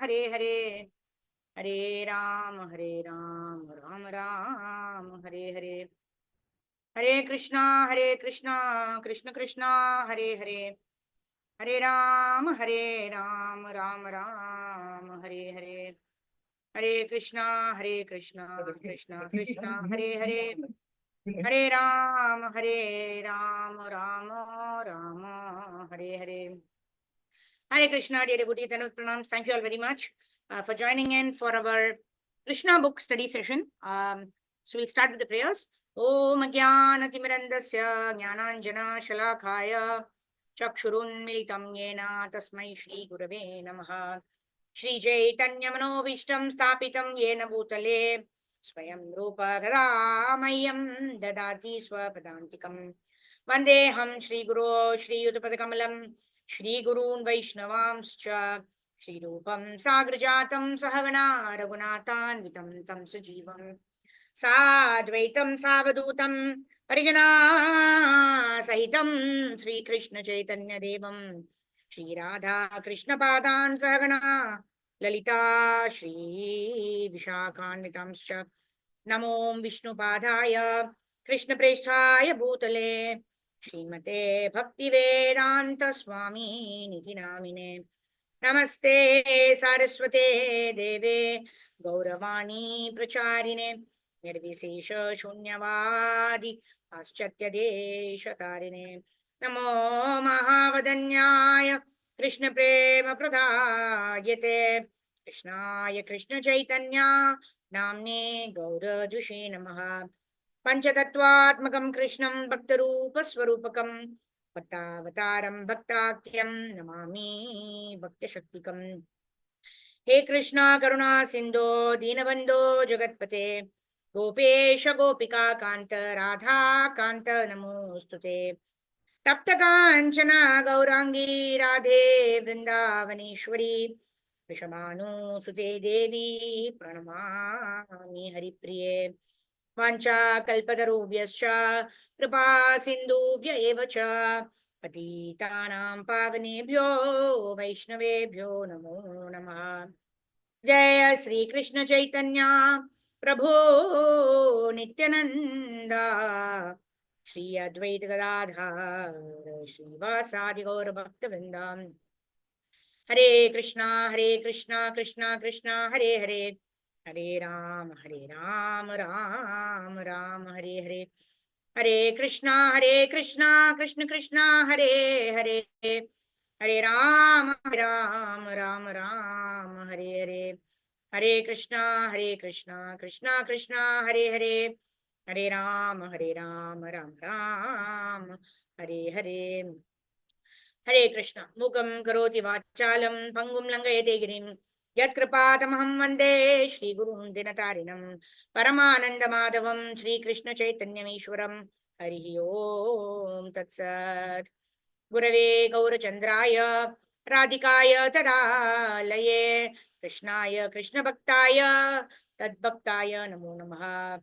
Hare Hare, Hare Ram, Ram Ram, Hare Hare. Hare Krishna, Krishna Krishna, Hare Hare. Hare Ram, Ram Ram, Hare Hare. Hare Krishna, Krishna Krishna, Hare Hare. Hare Ram, Ram Ram, Hare Hare. Hare Krishna, dear devotees and pranams. Thank you all very much for joining in for our Krishna book study session. So we'll start with the prayers. Om Jnanatimmirandasya Jnananjana Shalakaya Chakshurunmilitam Yena Tasmai Shri Gurave Namaha. Shri Chaitanya Manobishtam Stapitam Yena Bhutale Swayam Rupa Gadamayam Dadati Swapadantikam Vandeham Shri Guru Shri Uttapadakamalam Shri Gurun Vaishnavamscha Shri Rupam Sagrajatam Sahagana Raghunathan Vitam Tam Sajivam Sadvaitam Savadutam Parijana Sahitam Shri Krishna Chaitanya Devam Shri Radha Krishna Padan Sahagana Lalita Shri Vishakhanvitamscha Namo Vishnu Padaya Krishna Preshthaya Bhutale Srimate Bhakti Vedanta Swami Niti Namine Namaste Saraswate Deve Gauravani Pracharine Nirvisesha Shunyavadi Paschatya Deshatarine Namo Mahavadanyaya Krishna Prema Pradayate Krishnaya Krishna Chaitanya Namne Gaura Dushe Namaha Panchatattvatmakam Krishnam Bhaktarupaswarupakam Bhaktavataram Bhaktakyam Namami Bhaktashaktikam. He Krishna Karuna Sindho Dinabandho Jagatpate Gopesha Gopika Kanta Radha Kanta Namostute Tapta Kanchana Gaurangi Radhe Vrindavaneshwari Vishamanu Sute Devi Pranamami Haripriye Vancha kalpatarubhyascha kripa sindhubhya eva cha patitanam pavanebhyo vaishnavebhyo namo namah. Jaya Sri Krishna Chaitanya Prabhu Nityananda Shri Advaita Gadadhar Shri Vasadi Gaur Bhakta Vrindam. Hare Krishna, Krishna Krishna, Hare Hare. Hare Ram, Ram Ram, Hare Hare. Hare Krishna, Krishna Krishna, Hare Hare. Hare Ram, Ram Ram, Hare Hare. Hare Krishna, Krishna Krishna, Hare Hare. Hare Ram, Ram Ram, Hare Hare. Hare Krishna. Mukam karoti vachalam pangum langayate girim. Yat kripatamaham vande Shri Gurun Dinatarinam Paramananda Madhavam Shri Krishna Chaitanyam Ishwaram Harihi Om Tatsat Gurave Gaura Chandraya Radhikaya Tadalaye Krishnaya Krishna Bhaktaya Tad Bhaktaya Namo Namaha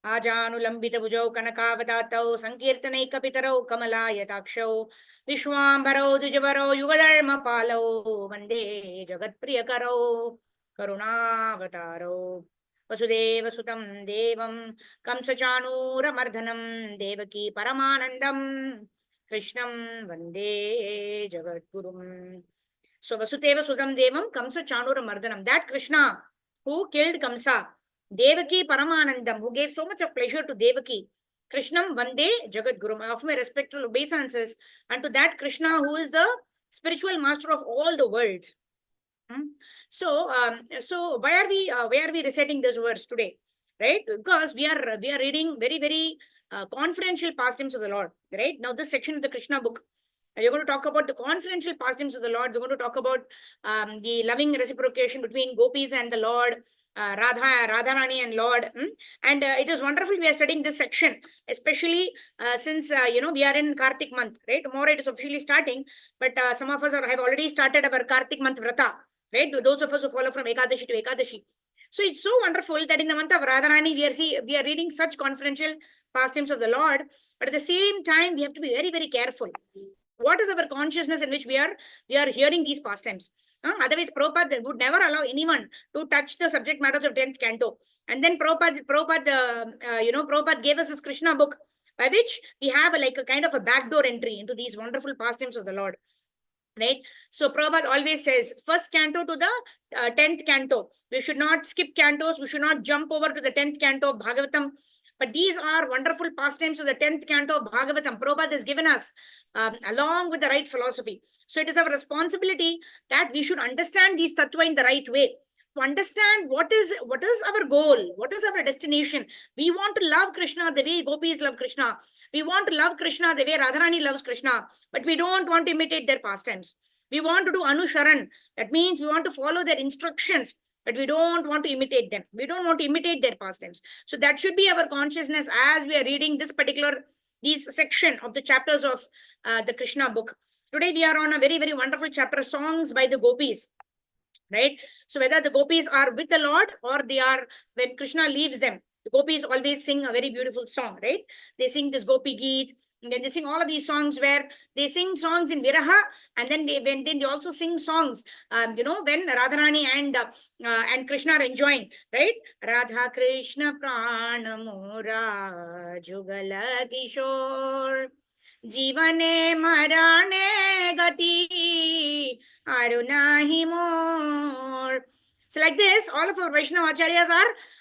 आजानुलंबित भुजौ कनकावदातौ संकीर्तनैकपितरौ कमलायताक्षौ विश्वाम्बरौ द्विजवरौ युगधर्मपालौ वन्दे जगत्प्रियकरौ करुणावतारौ वसुदेवसुतं देवं कंसचाणूरमर्दनं देवकी परमानन्दं कृष्णं वन्दे जगद्गुरुम्. So Vasudeva Sudam Devam Kamsa Chanura Mardanam. That Krishna who killed Kamsa, Devaki Paramanandam, who gave so much of pleasure to Devaki, Krishnam Vande Jagat Guru. I offer my respectful obeisances unto that Krishna who is the spiritual master of all the world. So why are we reciting this verse today? Right? Because we are reading very confidential pastimes of the Lord. Right? Now this section of the Krishna book, we're going to talk about the confidential pastimes of the Lord. We're going to talk about the loving reciprocation between gopis and the Lord, Radharani and Lord. And it is wonderful we are studying this section, especially since, we are in Kartik month, right? Tomorrow it is officially starting, but some of us have already started our Kartik month Vrata, right? Those of us who follow from Ekadashi to Ekadashi. So it's so wonderful that in the month of Radharani, we are reading such confidential pastimes of the Lord, but at the same time, we have to be very careful. What is our consciousness in which we are hearing these pastimes? Otherwise, Prabhupada would never allow anyone to touch the subject matters of 10th canto. And then Prabhupada gave us his Krishna book, by which we have like a kind of a backdoor entry into these wonderful pastimes of the Lord. Right? So Prabhupada always says, first canto to the 10th canto. We should not skip cantos. We should not jump over to the 10th canto of Bhagavatam. But these are wonderful pastimes of the 10th canto of Bhagavatam. Prabhupada has given us along with the right philosophy. So it is our responsibility that we should understand these tattva in the right way. To understand what is our goal, what is our destination. We want to love Krishna the way gopis love Krishna. We want to love Krishna the way Radharani loves Krishna, but we don't want to imitate their pastimes. We want to do Anusharan. That means we want to follow their instructions, but we don't want to imitate them. We don't want to imitate their pastimes. So that should be our consciousness as we are reading this section of the chapters of the Krishna book. Today we are on a very, very wonderful chapter, songs by the gopis. Right? So whether the gopis are with the Lord or they are, when Krishna leaves them, the gopis always sing a very beautiful song, right? They sing this Gopi Geet, and then they sing all of these songs where they sing songs in Viraha, and then they also sing songs, when Radharani and Krishna are enjoying, right? Radha Krishna Prana Mora Jugala Kishore Jivane Marane Gati Arunahi more. So like this, all of our Vaishnava Acharyas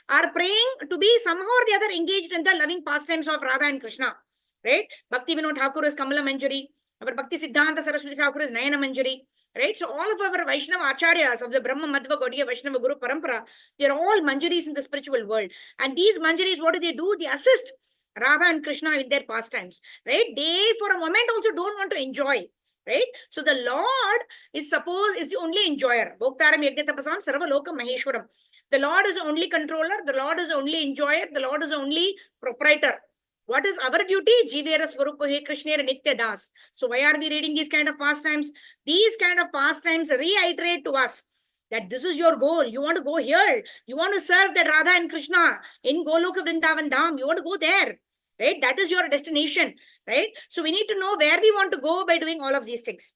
are praying to be somehow or the other engaged in the loving pastimes of Radha and Krishna. Right? Bhakti Vinod Thakur is Kamala Manjari. Our Bhakti Siddhanta Saraswati Thakur is Nayana Manjari. Right? So all of our Vaishnava Acharyas of the Brahma Madhva Gaudiya Vaishnava Guru Parampara, they are all Manjaris in the spiritual world. And these Manjaris, what do? They assist Radha and Krishna in their pastimes. Right? They for a moment also don't want to enjoy. Right? So the Lord is the only enjoyer. Bhoktaram Yagnatapasam Sarva Loka Maheshwaram. The Lord is the only controller. The Lord is the only enjoyer. The Lord is the only proprietor. What is our duty? Jivera Swarupa He Krishna Nitya Das. So why are we reading these kind of pastimes? These kind of pastimes reiterate to us that this is your goal. You want to go here. You want to serve that Radha and Krishna in Goloka Vrindavan Dham. You want to go there. Right? That is your destination. Right? So we need to know where we want to go by doing all of these things.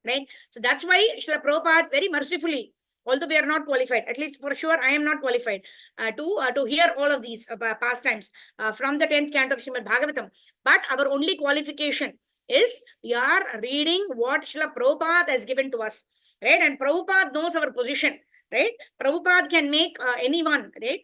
Right? So that's why Srila Prabhupada very mercifully, although we are not qualified, at least for sure I am not qualified to hear all of these pastimes from the 10th canto of Srimad Bhagavatam. But our only qualification is we are reading what Srila Prabhupada has given to us. Right? And Prabhupada knows our position. Right? Prabhupada can make anyone, right?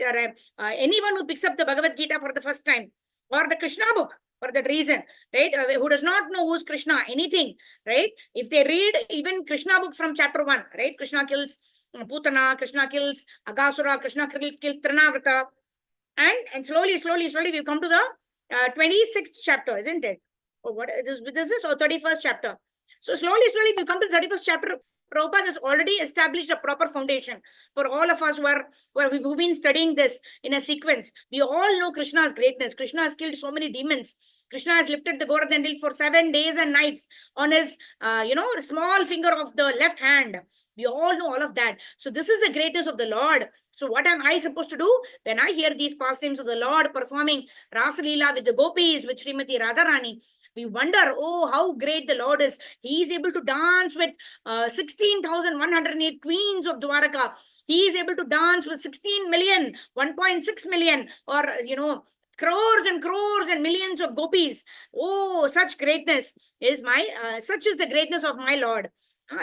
Anyone who picks up the Bhagavad Gita for the first time or the Krishna book for that reason, right? Who does not know who's Krishna, anything, right? If they read even Krishna book from chapter 1, right? Krishna kills Putana, Krishna kills Agasura, Krishna kills Trinavrata, and slowly we come to the 26th chapter, isn't it? Or what is this? Or 31st chapter. So slowly we come to the 31st chapter. Prabhupada has already established a proper foundation for all of us who've been studying this in a sequence. We all know Krishna's greatness. Krishna has killed so many demons. Krishna has lifted the Govardhan for 7 days and nights on his, small finger of the left hand. We all know all of that. So this is the greatness of the Lord. So what am I supposed to do? When I hear these pastimes of the Lord performing Rasa Leela with the gopis, with Srimati Radharani, we wonder, oh, how great the Lord is. He is able to dance with 16,108 queens of Dwaraka. He is able to dance with 16 million, 1.6 million, or, crores and millions of gopis. Oh, such greatness is such is the greatness of my Lord.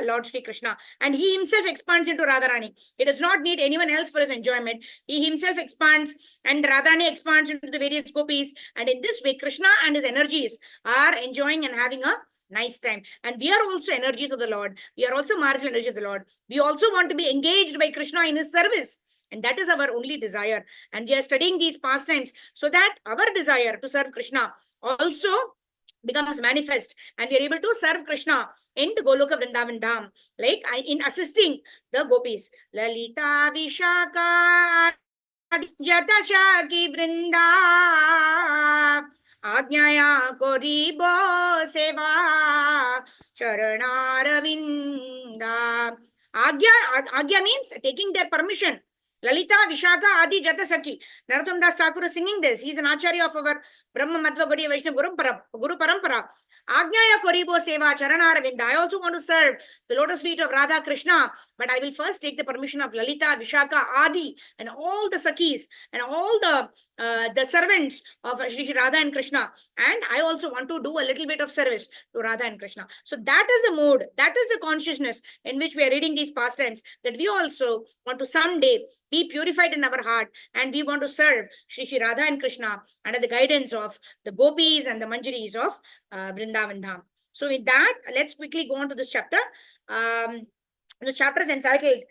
Lord Sri Krishna, and he himself expands into Radharani. He does not need anyone else for his enjoyment. He himself expands, and Radharani expands into the various gopis, and in this way Krishna and his energies are enjoying and having a nice time. And we are also energies of the Lord. We are also marginal energy of the Lord. We also want to be engaged by Krishna in his service, and that is our only desire. And we are studying these pastimes so that our desire to serve Krishna also becomes manifest, and we are able to serve Krishna in Goloka Vrindavan Dham, like in assisting the gopis. Lalita Vishaka Jatashaki Vrinda Ajnaya Koribo Seva Charanaravinda. Agya means taking their permission. Lalita, Vishaka, Adi, Jata Sakhi. Narottam Das Thakur is singing this. He is an acharya of our Brahma Madhva Gaudiya Vaishnava Guru Parampara. Ajnaya Koribo Seva Charanaravinda. I also want to serve the lotus feet of Radha Krishna, but I will first take the permission of Lalita, Vishaka, Adi, and all the Sakhis and all the servants of Shri Radha and Krishna. And I also want to do a little bit of service to Radha and Krishna. So that is the mode, that is the consciousness in which we are reading these pastimes, that we also want to someday be purified in our heart, and we want to serve Shri Radha and Krishna under the guidance of the gopis and the manjaris of Vrindavan Dham. So with that, let's quickly go on to this chapter. The chapter is entitled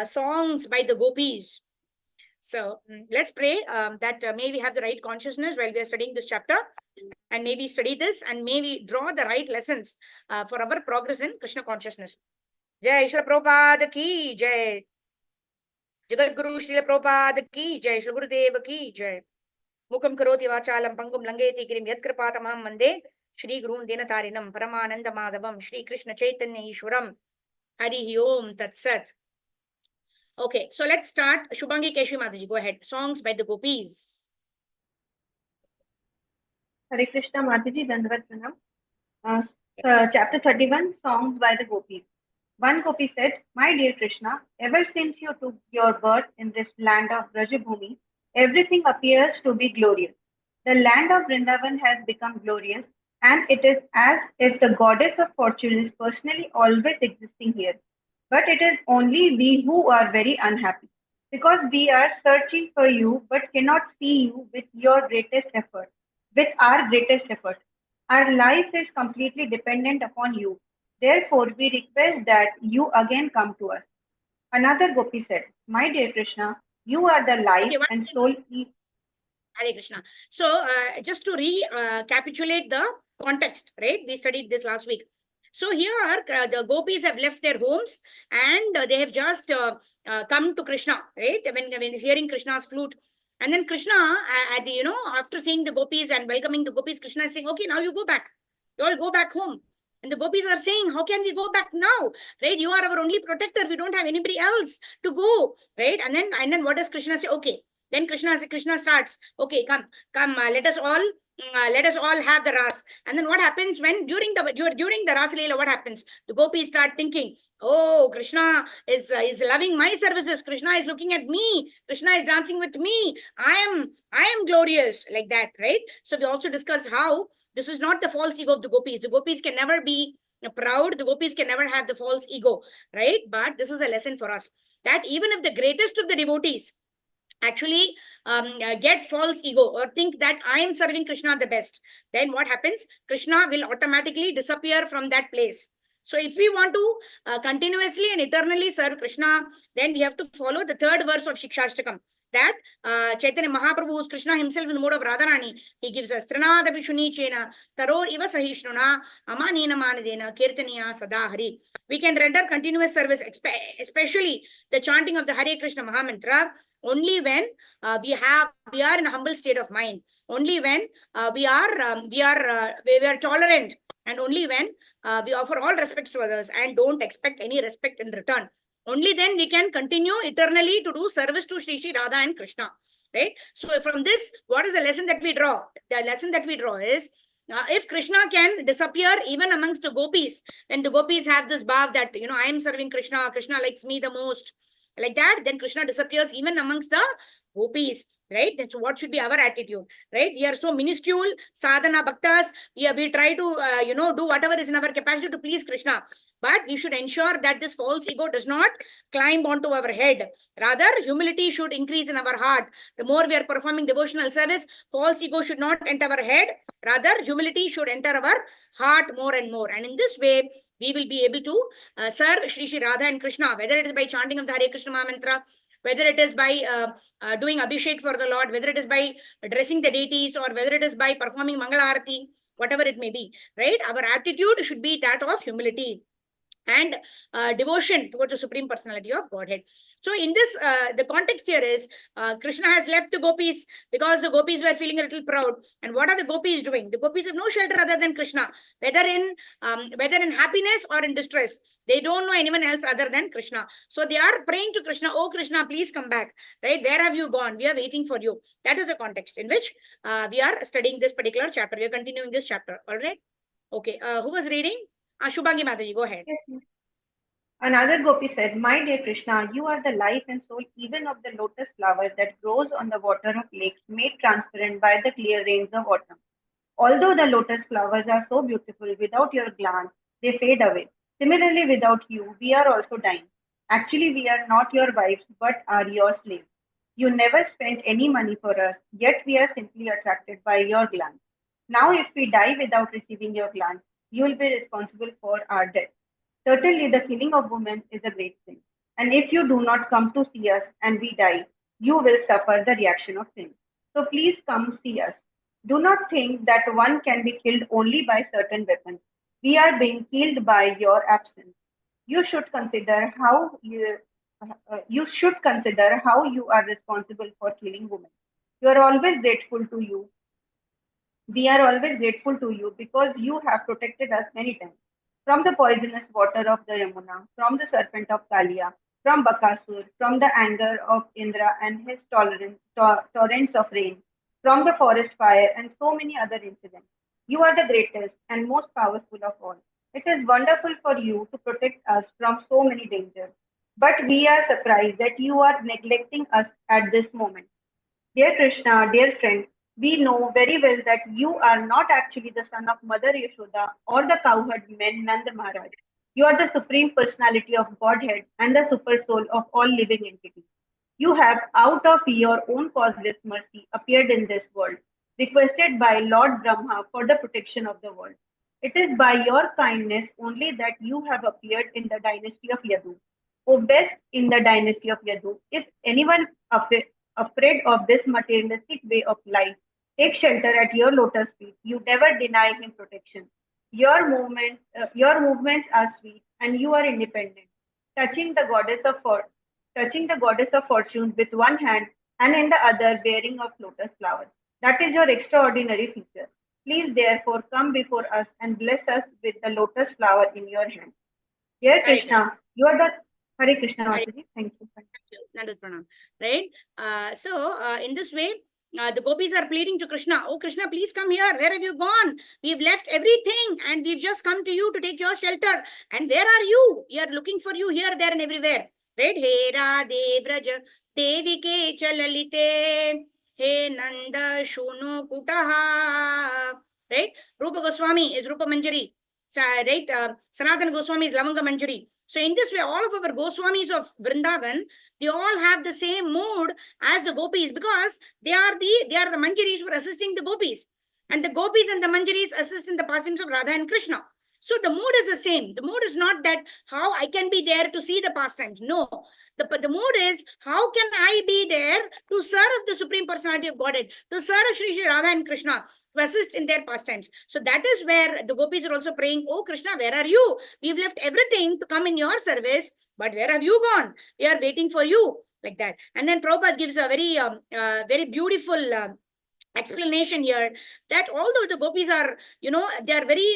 Songs by the Gopis. So let's pray that may we have the right consciousness while we are studying this chapter, and may we study this and may we draw the right lessons for our progress in Krishna consciousness. Jai Shri Prabhupada ki Jai. Jagat Guru Srila Prabhupada ki Jai. Shri Gurudev ki Jai. Mukam karoti vachalam pangum langeti girim yat kripatamam mande Shri Gurum Denatarinam Paramananda Madhavam Shri Krishna Chaitanya Ishwaram. Harihi Om Tat Sat. Okay, so let's start. Shubhangi Keshi Mataji, go ahead. Songs by the Gopis. Hare Krishna Mataji, Dandavat Pranam. Chapter 31, Songs by the Gopis. One Gopi said, "My dear Krishna, ever since you took your birth in this land of Brajabhumi, everything appears to be glorious. The land of Vrindavan has become glorious, and it is as if the goddess of fortune is personally always existing here. But it is only we who are very unhappy, because we are searching for you but cannot see you with your greatest effort, with our greatest effort. Our life is completely dependent upon you. Therefore, we request that you again come to us." Another Gopi said, "My dear Krishna, you are the life and soul." Hare Krishna. So, just to recapitulate the context, right? We studied this last week. So here, the gopis have left their homes and they have just come to Krishna, right? When he's hearing Krishna's flute. And then Krishna, after seeing the gopis and welcoming the gopis, Krishna is saying, okay, now you go back. You all go back home. And the gopis are saying, how can we go back now? Right? You are our only protector. We don't have anybody else to go. Right? And then what does Krishna say? Okay. Then Krishna starts, okay, come, let us all have the ras. And then what happens when during the Rasa Leela, what happens? The gopis start thinking, oh, Krishna is loving my services. Krishna is looking at me. Krishna is dancing with me. I am glorious, like that, right? So we also discussed how this is not the false ego of the gopis. The gopis can never be proud. The gopis can never have the false ego, right? But this is a lesson for us, that even if the greatest of the devotees actually get false ego or think that I am serving Krishna the best, then what happens? Krishna will automatically disappear from that place. So if we want to continuously and eternally serve Krishna, then we have to follow the third verse of Shikshashtakam, that Chaitanya Mahaprabhu, who's Krishna himself in the mode of Radharani, he gives us Trinadapi Shunichena, Taror Iva Sahishnuna, Amanina Manadena, Kirtaniya Sada Hari. We can render continuous service, especially the chanting of the Hare Krishna Mahamantra, only when we are in a humble state of mind, only when we are tolerant, and only when we offer all respects to others and don't expect any respect in return. Only then we can continue eternally to do service to Shri Radha and Krishna, right? So from this, what is the lesson that we draw? The lesson that we draw is, if Krishna can disappear even amongst the gopis, when the gopis have this bhav that, I am serving Krishna, Krishna likes me the most, like that, then Krishna disappears even amongst the gopis, right? That's what should be our attitude, right? We are so minuscule sadhana bhaktas. We try to, do whatever is in our capacity to please Krishna. But we should ensure that this false ego does not climb onto our head. Rather, humility should increase in our heart. The more we are performing devotional service, false ego should not enter our head. Rather, humility should enter our heart more and more. And in this way, we will be able to serve Shri Radha and Krishna, whether it is by chanting of the Hare Krishna Mahamantra, whether it is by doing Abhishek for the Lord, whether it is by dressing the deities, or whether it is by performing Mangala Arati, whatever it may be, right? Our attitude should be that of humility. and devotion towards the Supreme Personality of Godhead. So in this, the context here is Krishna has left the gopis because the gopis were feeling a little proud. And what are the gopis doing? The gopis have no shelter other than Krishna, whether in happiness or in distress. They don't know anyone else other than Krishna. So they are praying to Krishna, oh Krishna, please come back. Right? Where have you gone? We are waiting for you. That is the context in which we are studying this particular chapter. We are continuing this chapter. All right. Okay. Who was reading? Shubhangi Mataji, go ahead. Yes, ma'am. Another gopi said, My dear Krishna, you are the life and soul even of the lotus flower that grows on the water of lakes made transparent by the clear rains of autumn. Although the lotus flowers are so beautiful, without your glance, they fade away. Similarly, without you, we are also dying. Actually, we are not your wives, but are your slaves. You never spent any money for us, yet we are simply attracted by your glance. Now, if we die without receiving your glance, you will be responsible for our death. Certainly, the killing of women is a great sin. And if you do not come to see us and we die, you will suffer the reaction of sin. So please come see us. Do not think that one can be killed only by certain weapons. We are being killed by your absence. You should consider how you are responsible for killing women. You are always grateful to you We are always grateful to you because you have protected us many times from the poisonous water of the Yamuna, from the serpent of Kalia, from Bakasur, from the anger of Indra and his torrents of rain, from the forest fire, and so many other incidents. You are the greatest and most powerful of all. It is wonderful for you to protect us from so many dangers. But we are surprised that you are neglecting us at this moment. Dear Krishna, dear friend, we know very well that you are not actually the son of Mother Yashoda or the cowherd man Nanda Maharaj. You are the supreme personality of Godhead and the super soul of all living entities. You have, out of your own causeless mercy, appeared in this world, requested by Lord Brahma for the protection of the world. It is by your kindness only that you have appeared in the dynasty of Yadu. O best in the dynasty of Yadu, if anyone afraid of this materialistic way of life, take shelter at your lotus feet. You never deny him protection. Your movements are sweet, and you are independent. Touching the goddess of for- Touching the goddess of fortune with one hand and in the other bearing of lotus flowers. That is your extraordinary feature. Please therefore come before us and bless us with the lotus flower in your hand. Dear Hare Krishna. Krishna, you are the Hare Krishna Hare Mataji. Thank you. Nandut Pranam. Right? In this way, the gopis are pleading to Krishna. Oh, Krishna, please come here. Where have you gone? We've left everything and we've just come to you to take your shelter. And where are you? We are looking for you here, there, and everywhere. Right? He Radhe Vraja Devike Chalalite He Nanda Shuno Kutaha. Right? Rupa Goswami is Rupa Manjari. Right? Sanatana Goswami is Lavanga Manjari. So in this way, all of our Goswamis of Vrindavan, they all have the same mood as the gopis because they are the manjaris who are assisting the gopis. And the gopis and the manjaris assist in the pastimes of Radha and Krishna. So the mood is the same. The mood is not that how I can be there to see the pastimes. No. The mood is how can I be there to serve the Supreme Personality of Godhead, to serve Shri Radha and Krishna, to assist in their pastimes. So that is where the gopis are also praying, oh Krishna, where are you? We've left everything to come in your service, but where have you gone? We are waiting for you. Like that. And then Prabhupada gives a very beautiful explanation here that although the gopis are, they are very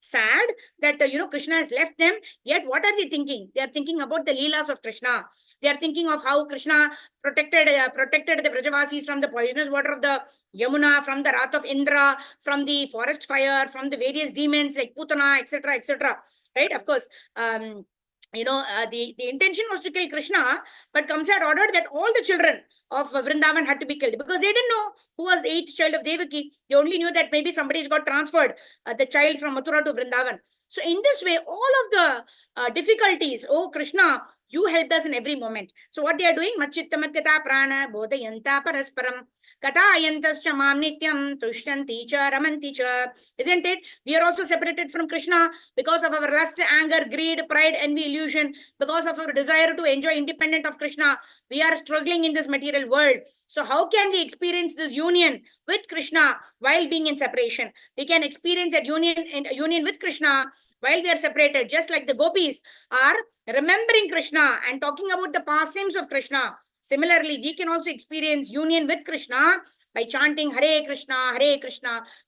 sad that, Krishna has left them, yet what are they thinking? They are thinking about the leelas of Krishna. They are thinking of how Krishna protected the Vrajavasis from the poisonous water of the Yamuna, from the wrath of Indra, from the forest fire, from the various demons like Putana, etc., etc. Right? Of course, the intention was to kill Krishna, but Kamsa had ordered that all the children of Vrindavan had to be killed because they didn't know who was the 8th child of Devaki. They only knew that maybe somebody has got transferred, the child from Mathura to Vrindavan. So in this way, all of the difficulties, oh Krishna, you helped us in every moment. So what they are doing, Machittamatkata prana bodhayanta parasparam. Kathayantascha mam nityam tushyanti cha ramanti cha. Isn't it? We are also separated from Krishna because of our lust, anger, greed, pride, envy, illusion, because of our desire to enjoy independent of Krishna. We are struggling in this material world. So how can we experience this union with Krishna while being in separation? We can experience that union with Krishna while we are separated, just like the gopis are remembering Krishna and talking about the pastimes of Krishna. Similarly, we can also experience union with Krishna by chanting Hare Krishna,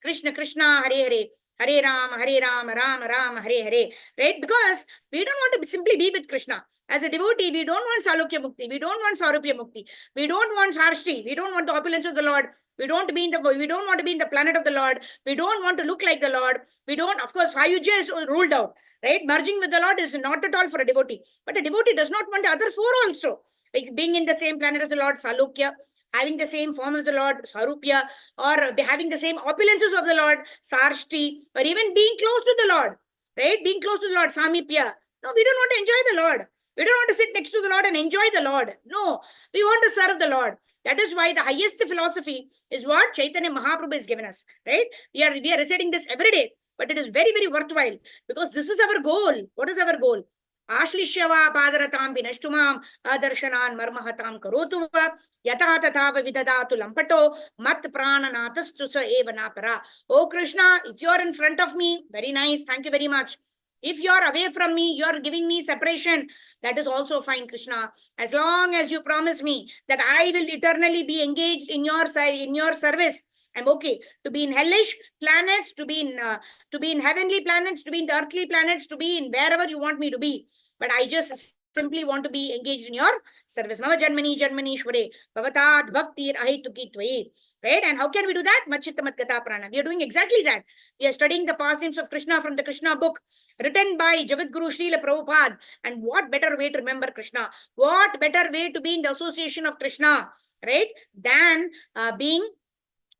Krishna Krishna, Hare Hare, Hare Ram, Ram Ram, Hare Hare. Right? Because we don't want to simply be with Krishna. As a devotee, we don't want Salokya Mukti. We don't want Sarupya Mukti. We don't want Sarshti. We don't want the opulence of the Lord. We don't want to be in the planet of the Lord. We don't want to look like the Lord. We don't, of course, Hayuja is ruled out. Right? Merging with the Lord is not at all for a devotee. But a devotee does not want the other four also. Like being in the same planet of the Lord, Salokya, having the same form as the Lord, Sarupya, or having the same opulences of the Lord, Sarshti, or even being close to the Lord. Right? Being close to the Lord, Samipya. No, we don't want to enjoy the Lord. We don't want to sit next to the Lord and enjoy the Lord. No, we want to serve the Lord. That is why the highest philosophy is what Chaitanya Mahaprabhu has given us. Right? We are reciting this every day, but it is very, very worthwhile because this is our goal. What is our goal? Ashlishyava padaratam vinashtumam adarshanan marmahatam karotuva yata tatava vidadatu lampato mat prananatastusa evanapara. Oh Krishna, if you are in front of me, very nice. Thank you very much. If you are away from me, you are giving me separation. That is also fine, Krishna. As long as you promise me that I will eternally be engaged in your service, I'm okay to be in hellish planets, to be in heavenly planets, to be in the earthly planets, to be in wherever you want me to be. But I just simply want to be engaged in your service. Mama janmani shvare bhavatad bhaktir ahituki tvai. Right? And how can we do that? Machitta mat katha prana. We are doing exactly that. We are studying the pastimes of Krishna from the Krishna book written by Jagadguru Srila Prabhupada. And what better way to remember Krishna? What better way to be in the association of Krishna, right? Than being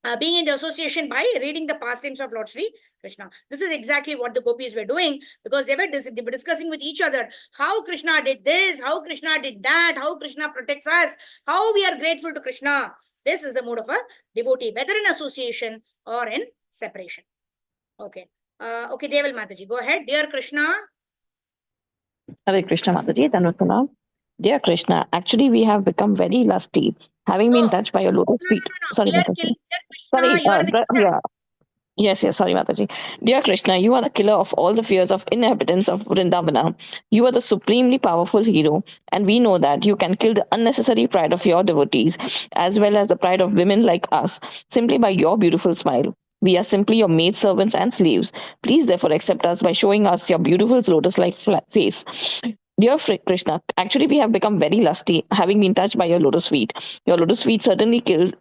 in the association by reading the pastimes of Lord Sri Krishna. This is exactly what the gopis were doing because they were discussing with each other how Krishna did this, how Krishna did that, how Krishna protects us, how we are grateful to Krishna. This is the mood of a devotee, whether in association or in separation. Okay. Okay, Deval Mataji, go ahead. Dear Krishna. Hare Krishna Mataji, Dhanvatana. Dear Krishna, actually we have become very lusty, having been touched by your lotus feet. Sorry, Dear Mataji. Krishna, Sorry, you are the yeah. Yes, sorry, Mataji. Dear Krishna, you are the killer of all the fears of inhabitants of Vrindavana. You are the supremely powerful hero, and we know that you can kill the unnecessary pride of your devotees, as well as the pride of women like us, simply by your beautiful smile. We are simply your maidservants and slaves. Please therefore accept us by showing us your beautiful lotus-like face. Dear Krishna, actually we have become very lusty, having been touched by your lotus feet. Your lotus feet certainly kill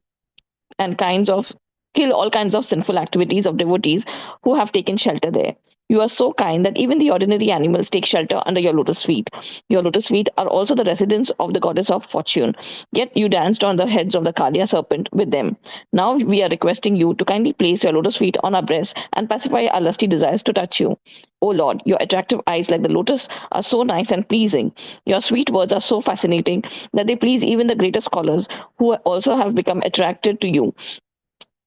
all kinds of sinful activities of devotees who have taken shelter there. You are so kind that even the ordinary animals take shelter under your lotus feet. Your lotus feet are also the residence of the goddess of fortune. Yet you danced on the heads of the Kaliya serpent with them. Now we are requesting you to kindly place your lotus feet on our breasts and pacify our lusty desires to touch you. O Lord, your attractive eyes like the lotus are so nice and pleasing. Your sweet words are so fascinating that they please even the greatest scholars who also have become attracted to you.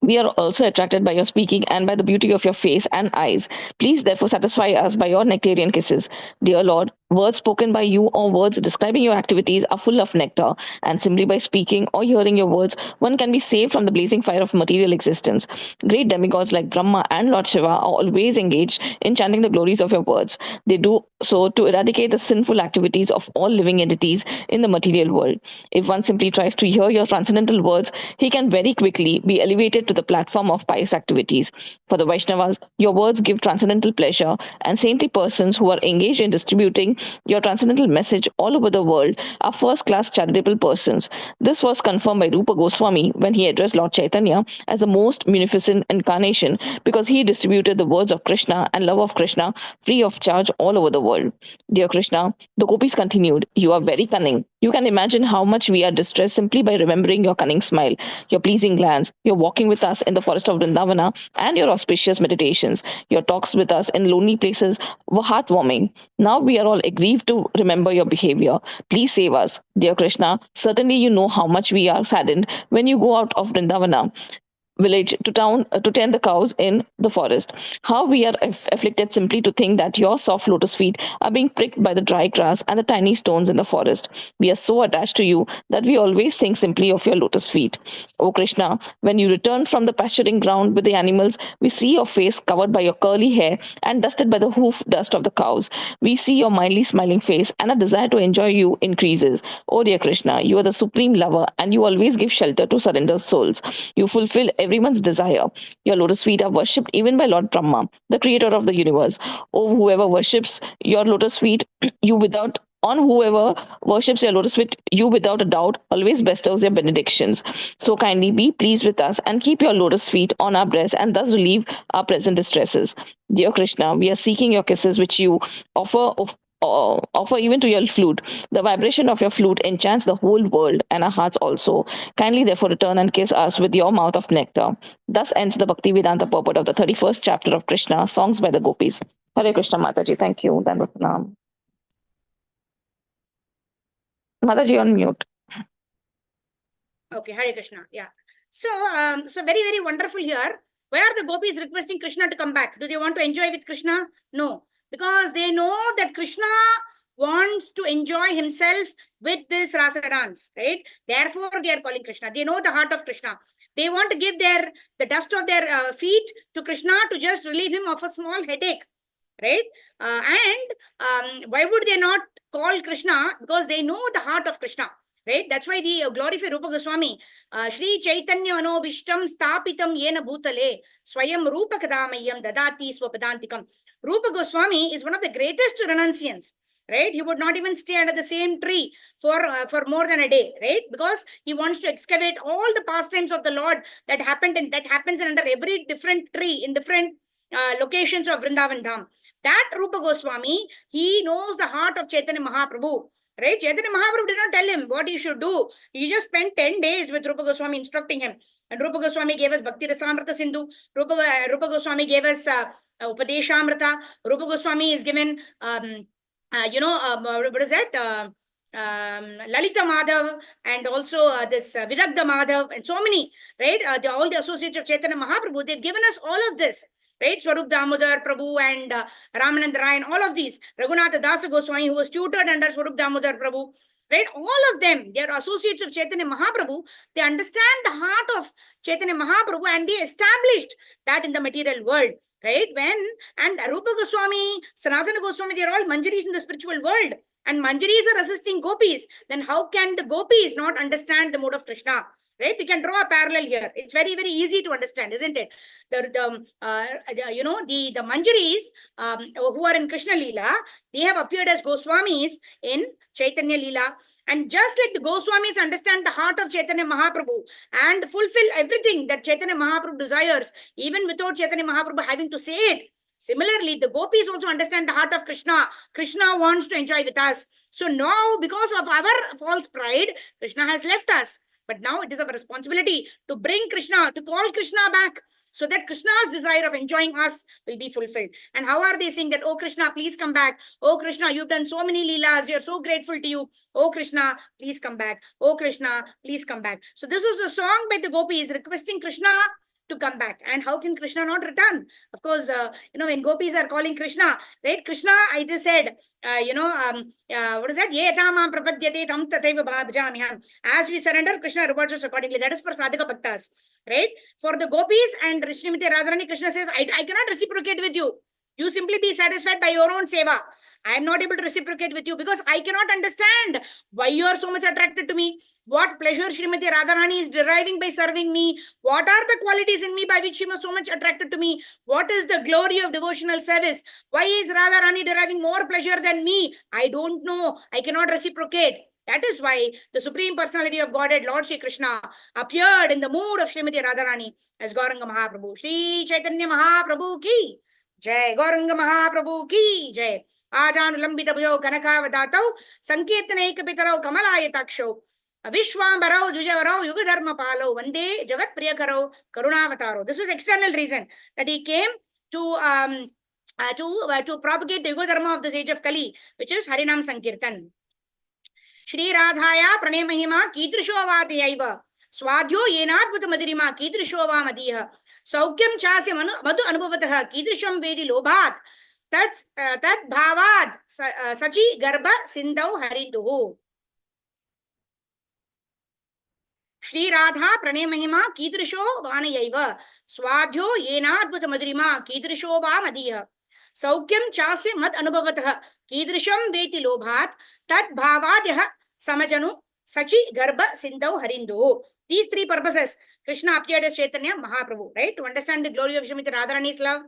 We are also attracted by your speaking and by the beauty of your face and eyes. Please therefore satisfy us by your nectarian kisses. Dear Lord, words spoken by you or words describing your activities are full of nectar, and simply by speaking or hearing your words, one can be saved from the blazing fire of material existence. Great demigods like Brahma and Lord Shiva are always engaged in chanting the glories of your words. They do so to eradicate the sinful activities of all living entities in the material world. If one simply tries to hear your transcendental words, he can very quickly be elevated to the platform of pious activities. For the Vaishnavas, your words give transcendental pleasure, and saintly persons who are engaged in distributing your transcendental message all over the world are first-class charitable persons. This was confirmed by Rupa Goswami when he addressed Lord Chaitanya as the most munificent incarnation because he distributed the words of Krishna and love of Krishna free of charge all over the world. Dear Krishna, the gopis continued, you are very cunning. You can imagine how much we are distressed simply by remembering your cunning smile, your pleasing glance, your walking with us in the forest of Vrindavana, and your auspicious meditations. Your talks with us in lonely places were heartwarming. Now we are all aggrieved to remember your behavior. Please save us. Dear Krishna, certainly you know how much we are saddened when you go out of Vrindavana. village to tend the cows in the forest. How we are afflicted simply to think that your soft lotus feet are being pricked by the dry grass and the tiny stones in the forest. We are so attached to you that we always think simply of your lotus feet. O Krishna, when you return from the pasturing ground with the animals, we see your face covered by your curly hair and dusted by the hoof dust of the cows. We see your mildly smiling face, and our desire to enjoy you increases. Oh dear Krishna, you are the supreme lover, and you always give shelter to surrendered souls. You fulfill everyone's desire. Your lotus feet are worshipped even by Lord Brahma, the creator of the universe. Oh, whoever worships your lotus feet, you without on whoever worships your lotus feet, you without a doubt always bestows your benedictions. So kindly be pleased with us and keep your lotus feet on our breast and thus relieve our present distresses. Dear Krishna, we are seeking your kisses, which you offer offer even to your flute. The vibration of your flute enchants the whole world and our hearts also. Kindly therefore return and kiss us with your mouth of nectar. Thus ends the Bhakti Vedanta purport of the 31st chapter of Krishna, Songs by the Gopis. Hare Krishna Mataji, thank you. Dandavat Pranam. Mataji on mute. Okay, Hare Krishna. Yeah. So, so very, very wonderful here. Why are the gopis requesting Krishna to come back? Do they want to enjoy with Krishna? No, because they know that Krishna wants to enjoy himself with this rasa dance, right? Therefore, they are calling Krishna. They know the heart of Krishna. They want to give the dust of their feet to Krishna to just relieve him of a small headache, right? Why would they not call Krishna? Because they know the heart of Krishna. Right? That's why they glorify Rupa Goswami. Shri Chaitanya Manobishtam Stapitam Yena Bhutale Swayam Rupa Kadamayam Dadati Swapadantikam. Rupa Goswami is one of the greatest renunciants. Right? He would not even stay under the same tree for more than a day, right? Because he wants to excavate all the pastimes of the Lord that happened and that happens under every different tree in different locations of Vrindavan Dham. That Rupa Goswami, he knows the heart of Chaitanya Mahaprabhu. Right? Chaitanya Mahaprabhu did not tell him what he should do. He just spent 10 days with Rupa Goswami instructing him. And Rupa Goswami gave us Bhakti Rasamrita Sindhu. Rupa Goswami gave us Upadeshamrita. Rupa Goswami is given, what is that? Lalita Madhav and also this Viragda Madhav and so many, right? All the associates of Chaitanya Mahaprabhu, they've given us all of this. Right? Swarup Damodar Prabhu and Ramanand Rai and all of these. Raghunatha Dasa Goswami, who was tutored under Swarup Damodar Prabhu. Right? All of them, they are associates of Chaitanya Mahaprabhu. They understand the heart of Chaitanya Mahaprabhu and they established that in the material world. Right? And Rupa Goswami, Sanatana Goswami, they are all manjaris in the spiritual world. And manjaris are assisting gopis. Then how can the gopis not understand the mode of Krishna? Right? We can draw a parallel here. It's very, very easy to understand, isn't it? The Manjaris who are in Krishna Leela, they have appeared as Goswamis in Chaitanya Leela. And just like the Goswamis understand the heart of Chaitanya Mahaprabhu and fulfill everything that Chaitanya Mahaprabhu desires, even without Chaitanya Mahaprabhu having to say it. Similarly, the gopis also understand the heart of Krishna. Krishna wants to enjoy with us. So now, because of our false pride, Krishna has left us. But now it is our responsibility to bring Krishna, to call Krishna back, so that Krishna's desire of enjoying us will be fulfilled. And how are they saying that, oh Krishna, please come back. Oh Krishna, you've done so many leelas. We are so grateful to you. Oh Krishna, please come back. Oh Krishna, please come back. So this is a song by the gopis requesting Krishna to come back. And how can Krishna not return? Of course, when gopis are calling Krishna, right? Krishna, I just said, what is that? As we surrender, Krishna rewards us accordingly. That is for sadhaka bhaktas, right? For the gopis and Srimati Radharani, Krishna says, I cannot reciprocate with you. You simply be satisfied by your own seva. I am not able to reciprocate with you because I cannot understand why you are so much attracted to me. What pleasure Srimati Radharani is deriving by serving me. What are the qualities in me by which she was so much attracted to me? What is the glory of devotional service? Why is Radharani deriving more pleasure than me? I don't know. I cannot reciprocate. That is why the Supreme Personality of Godhead, Lord Shri Krishna, appeared in the mood of Srimati Radharani as Gauranga Mahaprabhu. Shri Chaitanya Mahaprabhu ki Jai. Gauranga Mahaprabhu ki Jai. Ajanulambiත भुजौ कनकावदातौ संकीर्तनैकपितरौ कमलायताक्षौ विश्वाम्बरौ द्विजवरौ युगधर्मपालौ वन्दे जगत्प्रियकरौ करुणावतारौ. This is external reason that he came to propagate the yuga dharma of this age of Kali, which is Harinam Sankirtan. Shri Radhaya Pranay Mahima Kidrisho Vadiyaiva Swadhyo yenadbhuta madirima kidrisho va madihah. Saukyam chasya madhu anubhavatah kidrisham vedi lobhat. Tat bhavad sachi garba sindau harinduhu. Shri Radha pranay mahima kidrisho vanayaiva. Swadhyo yenadbhuta madirima kidrisho va madihah. Saukyam chasya mad anubhavatah kidrisham veti lobhat. Tat bhavadyah samajanu sachi garba sindau harinduhu. These three purposes Krishna appeared as Chaitanya Mahaprabhu, right? To understand the glory of Srimati Radharani's love,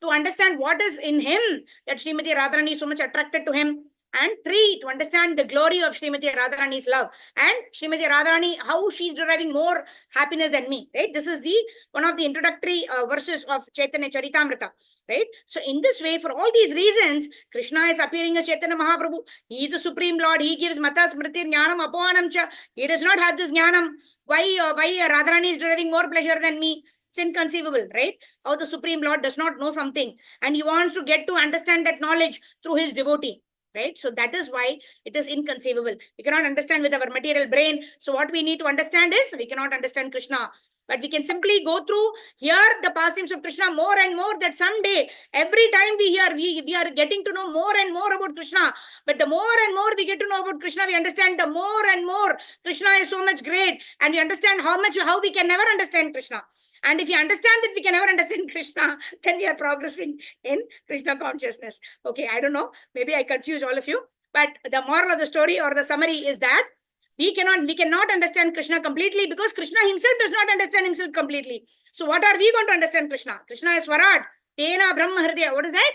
to understand what is in him that Srimati Radharani is so much attracted to him, and three, to understand the glory of Srimati Radharani's love, and Srimati Radharani, how she's deriving more happiness than me, right? This is the one of the introductory verses of Chaitanya Charitamrita, right? So in this way, for all these reasons, Krishna is appearing as Chaitanya Mahaprabhu. He is the Supreme Lord. He gives Mata Smriti Jnanam Apohanam Cha. He does not have this Jnanam. Why Radharani is deriving more pleasure than me? It's inconceivable, right? How the Supreme Lord does not know something and he wants to get to understand that knowledge through his devotee, right? So that is why it is inconceivable. We cannot understand with our material brain. So what we need to understand is we cannot understand Krishna. But we can simply go through, hear the pastimes of Krishna more and more, that someday, every time we hear, we are getting to know more and more about Krishna. But the more and more we get to know about Krishna, we understand the more and more Krishna is so much great. And we understand how we can never understand Krishna. And if you understand that we can never understand Krishna, then we are progressing in Krishna consciousness. Okay, I don't know. Maybe I confuse all of you. But the moral of the story or the summary is that we cannot understand Krishna completely because Krishna himself does not understand himself completely. So what are we going to understand Krishna? Krishna is Swarat. Tena Brahma Hridaya. What is that?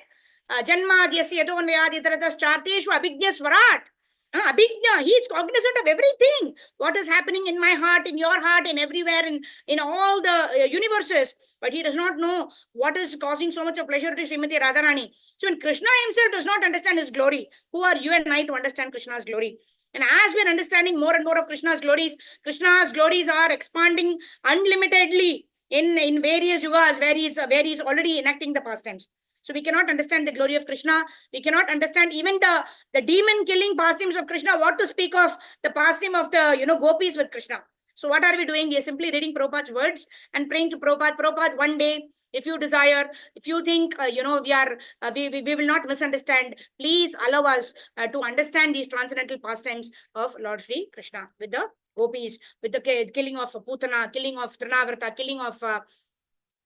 Janmadhyasya yadonvayadi taratas charteshu abhijna Swarat. Abhijna, he is cognizant of everything. What is happening in my heart, in your heart, and everywhere in all the universes. But he does not know what is causing so much of pleasure to Srimati Radharani. So when Krishna himself does not understand his glory, who are you and I to understand Krishna's glory? And as we are understanding more and more of Krishna's glories are expanding unlimitedly in various yugas where he is already enacting the pastimes. So we cannot understand the glory of Krishna. We cannot understand even the demon killing pastimes of Krishna. What to speak of the pastime of the gopis with Krishna. So what are we doing? We are simply reading Prabhupada's words and praying to Prabhupada. Prabhupada, one day, if you desire, if you think, we will not misunderstand, please allow us to understand these transcendental pastimes of Lord Sri Krishna with the gopis, with the killing of Putana, killing of Trinavrata, killing of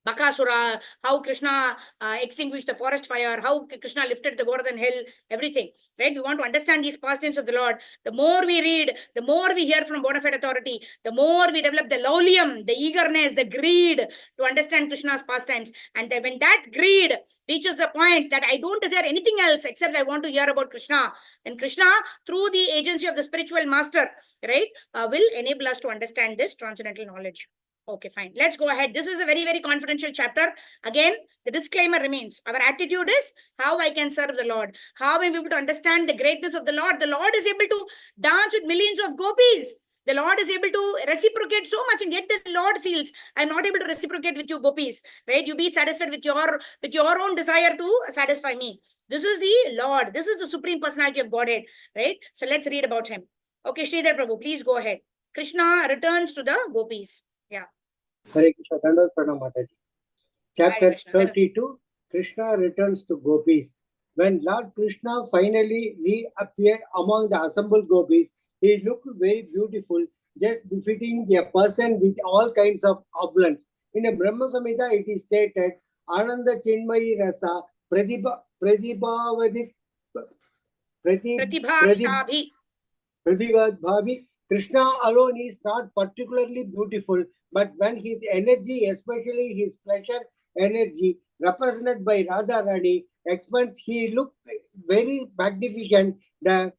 Bakasura, how Krishna extinguished the forest fire, how Krishna lifted the Govardhan hill, everything, right? We want to understand these pastimes of the Lord. The more we read, the more we hear from bona fide authority, the more we develop the laulium, the eagerness, the greed to understand Krishna's pastimes. And then when that greed reaches the point that I don't desire anything else except I want to hear about Krishna, then Krishna, through the agency of the spiritual master, right, will enable us to understand this transcendental knowledge. Okay, fine. Let's go ahead. This is a very, very confidential chapter. Again, the disclaimer remains. Our attitude is how I can serve the Lord. How I'm able to understand the greatness of the Lord. The Lord is able to dance with millions of gopis. The Lord is able to reciprocate so much, and yet the Lord feels, I'm not able to reciprocate with you gopis, right? You be satisfied with your own desire to satisfy me. This is the Lord. This is the Supreme Personality of Godhead, right? So let's read about him. Okay, Sridhar Prabhu, please go ahead. Krishna returns to the gopis. Yeah. Hare Krishna, Dandavad Pranam Mataji. Chapter 32, Krishna returns to gopis. When Lord Krishna finally reappeared among the assembled gopis, he looked very beautiful, just befitting a person with all kinds of opulence. In a Brahma Samhita, it is stated, Ananda Chinmayi Rasa Pratibhavadit Pratibhadbhavi. Krishna alone is not particularly beautiful, but when his energy, especially his pleasure energy, represented by Radharani, expands, he looked very magnificent. The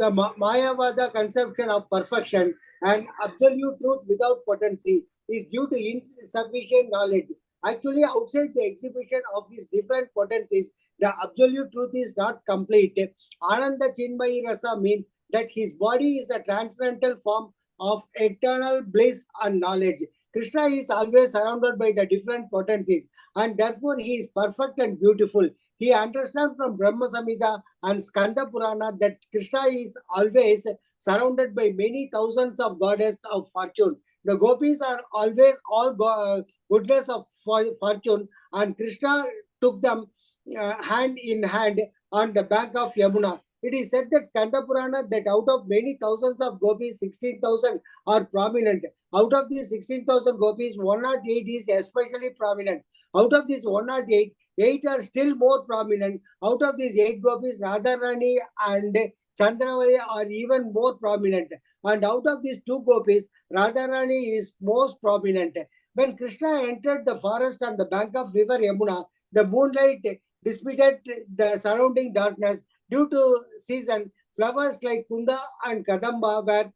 Mayavada conception of perfection and absolute truth without potency is due to insufficient knowledge. Actually, outside the exhibition of his different potencies, the absolute truth is not complete. Ananda Chinmayi Rasa means that his body is a transcendental form of eternal bliss and knowledge. Krishna is always surrounded by the different potencies, and therefore he is perfect and beautiful. He understands from Brahma Samhita and Skanda Purana that Krishna is always surrounded by many thousands of goddesses of fortune. The gopis are always all goodness of fortune, and Krishna took them hand in hand on the bank of Yamuna. It is said that Skanda Purana that out of many thousands of gopis, 16,000 are prominent. Out of these 16,000 gopis, 108 is especially prominent. Out of these 108, 8 are still more prominent. Out of these 8 gopis, Radharani and Chandravali are even more prominent. And out of these 2 gopis, Radharani is most prominent. When Krishna entered the forest on the bank of river Yamuna, the moonlight dissipated the surrounding darkness. Due to season, flowers like Kunda and Kadamba were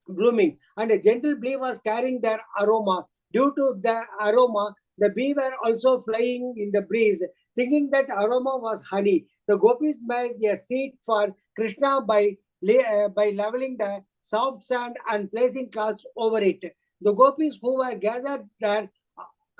blooming, and a gentle bee was carrying their aroma. Due to the aroma, the bee were also flying in the breeze, thinking that aroma was honey. The gopis made a seat for Krishna by leveling the soft sand and placing cloths over it. The gopis who were gathered there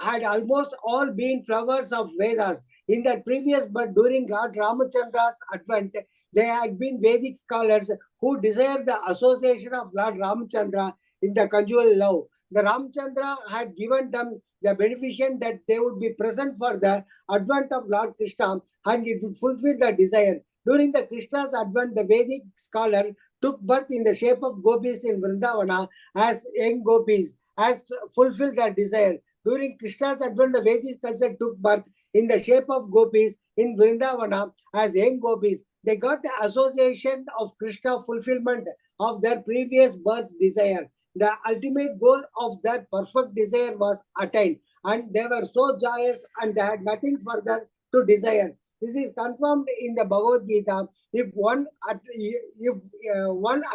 had almost all been flowers of Vedas. In the previous, but during Lord Ramachandra's advent, they had been Vedic scholars who desired the association of Lord Ramachandra in the conjugal love. The Ramachandra had given them the beneficent that they would be present for the advent of Lord Krishna, and it would fulfill the desire. During the Krishna's advent, the Vedic scholar took birth in the shape of gopis in Vrindavana as young gopis, as fulfilled their desire. During Krishna's advent, the Vedic culture took birth in the shape of gopis in Vrindavana as young gopis. They got the association of Krishna fulfillment of their previous birth's desire. The ultimate goal of that perfect desire was attained, and they were so joyous and they had nothing further to desire. This is confirmed in the Bhagavad Gita. If one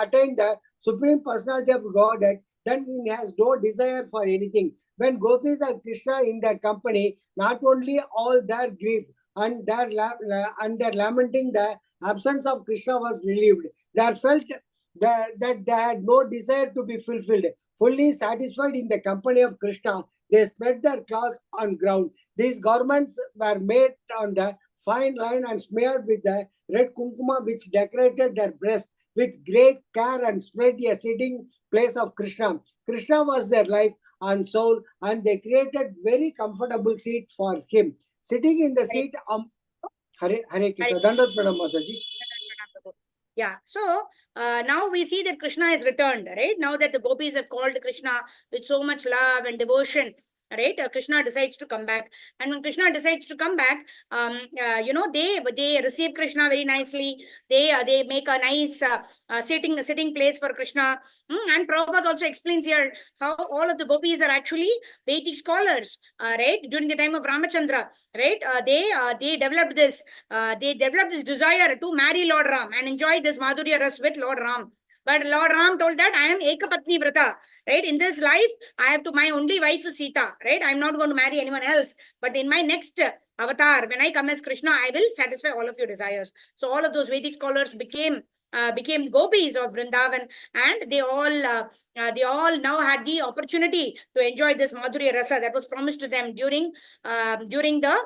attained the Supreme Personality of Godhead, then he has no desire for anything. When gopis and Krishna in their company, not only all their grief and their lamenting the absence of Krishna was relieved, they felt that they had no desire to be fulfilled. Fully satisfied in the company of Krishna, they spread their cloths on ground. These garments were made on the fine line and smeared with the red kumkuma, which decorated their breast with great care and spread a sitting place of Krishna. Krishna was their life and soul, and they created very comfortable seat for him. Sitting in the seat, Hare Krishna. Dandat Pranam Mataji. Yeah, so now we see that Krishna is returned, right? Now that the gopis have called Krishna with so much love and devotion, right? Krishna decides to come back, and when Krishna decides to come back, they receive Krishna very nicely. They make a nice sitting place for Krishna. And Prabhupada also explains here how all of the gopis are actually Vedic scholars, right? During the time of Ramachandra, right? They developed this desire to marry Lord Ram and enjoy this Madhurya Ras with Lord Ram. But Lord Ram told that I am Ekapatni Vrata, right? In this life, I have to, my only wife is Sita, right? I'm not going to marry anyone else. But in my next avatar, when I come as Krishna, I will satisfy all of your desires. So all of those Vedic scholars became gopis of Vrindavan, and they all now had the opportunity to enjoy this Madhurya Rasa that was promised to them during the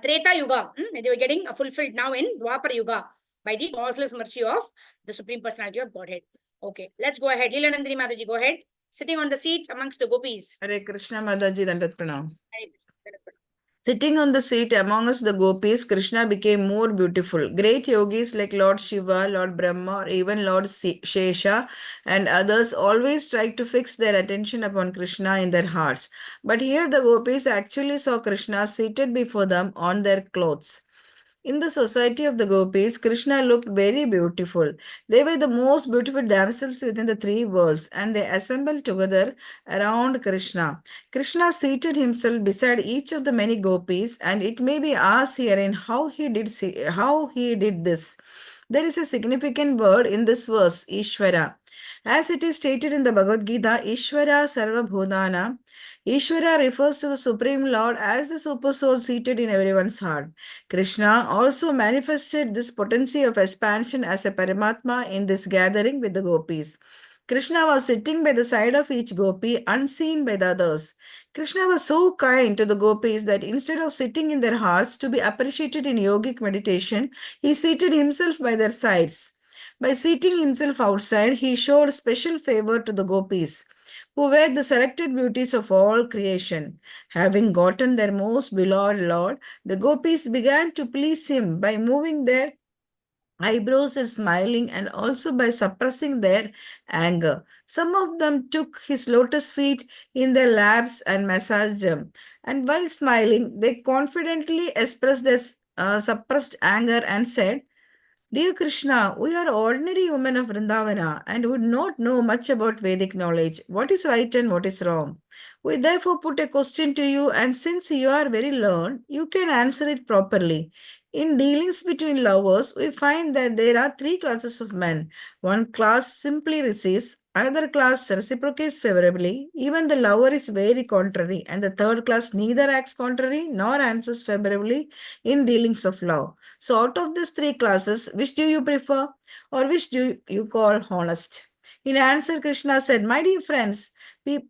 Treta Yuga. They were getting fulfilled now in Dwapar Yuga by the causeless mercy of the Supreme Personality of Godhead. Okay, let's go ahead. Leela Nandini Mataji, go ahead. Sitting on the seat amongst the gopis. Hare Krishna Mataji, Dandat Pranam. Sitting on the seat amongst the gopis, Krishna became more beautiful. Great yogis like Lord Shiva, Lord Brahma, or even Lord Shesha and others always tried to fix their attention upon Krishna in their hearts. But here the gopis actually saw Krishna seated before them on their clothes. In the society of the gopis, Krishna looked very beautiful. They were the most beautiful damsels within the 3 worlds, and they assembled together around Krishna. Krishna seated himself beside each of the many gopis, and it may be asked herein how he did this. There is a significant word in this verse, Ishvara. As it is stated in the Bhagavad Gita, Ishvara Sarva Bhutana. Ishvara refers to the Supreme Lord as the Supersoul seated in everyone's heart. Krishna also manifested this potency of expansion as a Paramatma in this gathering with the gopis. Krishna was sitting by the side of each gopi, unseen by the others. Krishna was so kind to the gopis that instead of sitting in their hearts to be appreciated in yogic meditation, he seated himself by their sides. By seating himself outside, he showed special favor to the gopis, who were the selected beauties of all creation. Having gotten their most beloved Lord, the gopis began to please him by moving their eyebrows and smiling, and also by suppressing their anger. Some of them took his lotus feet in their laps and massaged them. And while smiling, they confidently expressed their suppressed anger and said, "Dear Krishna, we are ordinary women of Vrindavana and would not know much about Vedic knowledge. What is right and what is wrong? We therefore put a question to you, and since you are very learned, you can answer it properly. In dealings between lovers, we find that there are three classes of men. One class simply receives, another class reciprocates favorably, even the lover is very contrary, and the third class neither acts contrary nor answers favorably in dealings of love. So out of these three classes, which do you prefer, or which do you call honest?" In answer, Krishna said, "My dear friends,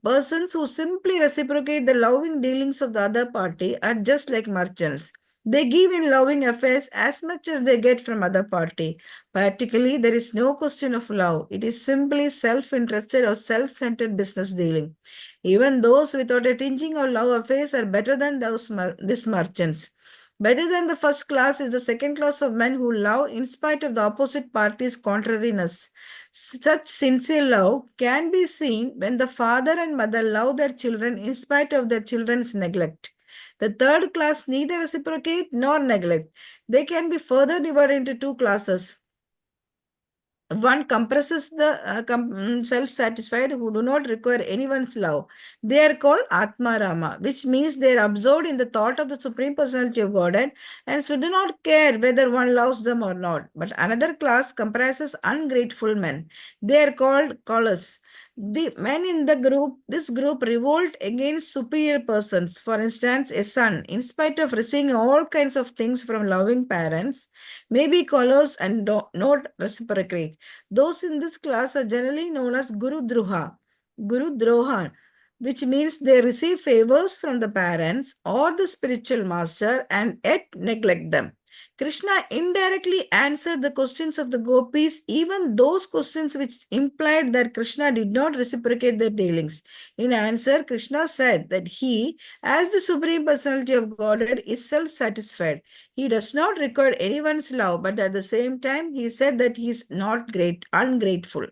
persons who simply reciprocate the loving dealings of the other party are just like merchants. They give in loving affairs as much as they get from other party. Practically, there is no question of love. It is simply self-interested or self-centered business dealing. Even those without a tingeing of love affairs are better than these merchants. Better than the first class is the second class of men who love in spite of the opposite party's contrariness. Such sincere love can be seen when the father and mother love their children in spite of their children's neglect. The third class neither reciprocate nor neglect. They can be further divided into two classes. One compresses the self-satisfied who do not require anyone's love. They are called Atma Rama, which means they are absorbed in the thought of the Supreme Personality of Godhead and so do not care whether one loves them or not. But another class comprises ungrateful men. They are called callous. The men in this group revolt against superior persons. For instance, a son, in spite of receiving all kinds of things from loving parents, may be callous and not reciprocate. Those in this class are generally known as Guru Droha, which means they receive favors from the parents or the spiritual master and yet neglect them. Krishna indirectly answered the questions of the gopis, even those questions which implied that Krishna did not reciprocate their dealings. In answer, Krishna said that he, as the Supreme Personality of Godhead, is self-satisfied. He does not require anyone's love, but at the same time, he said that he is not ungrateful.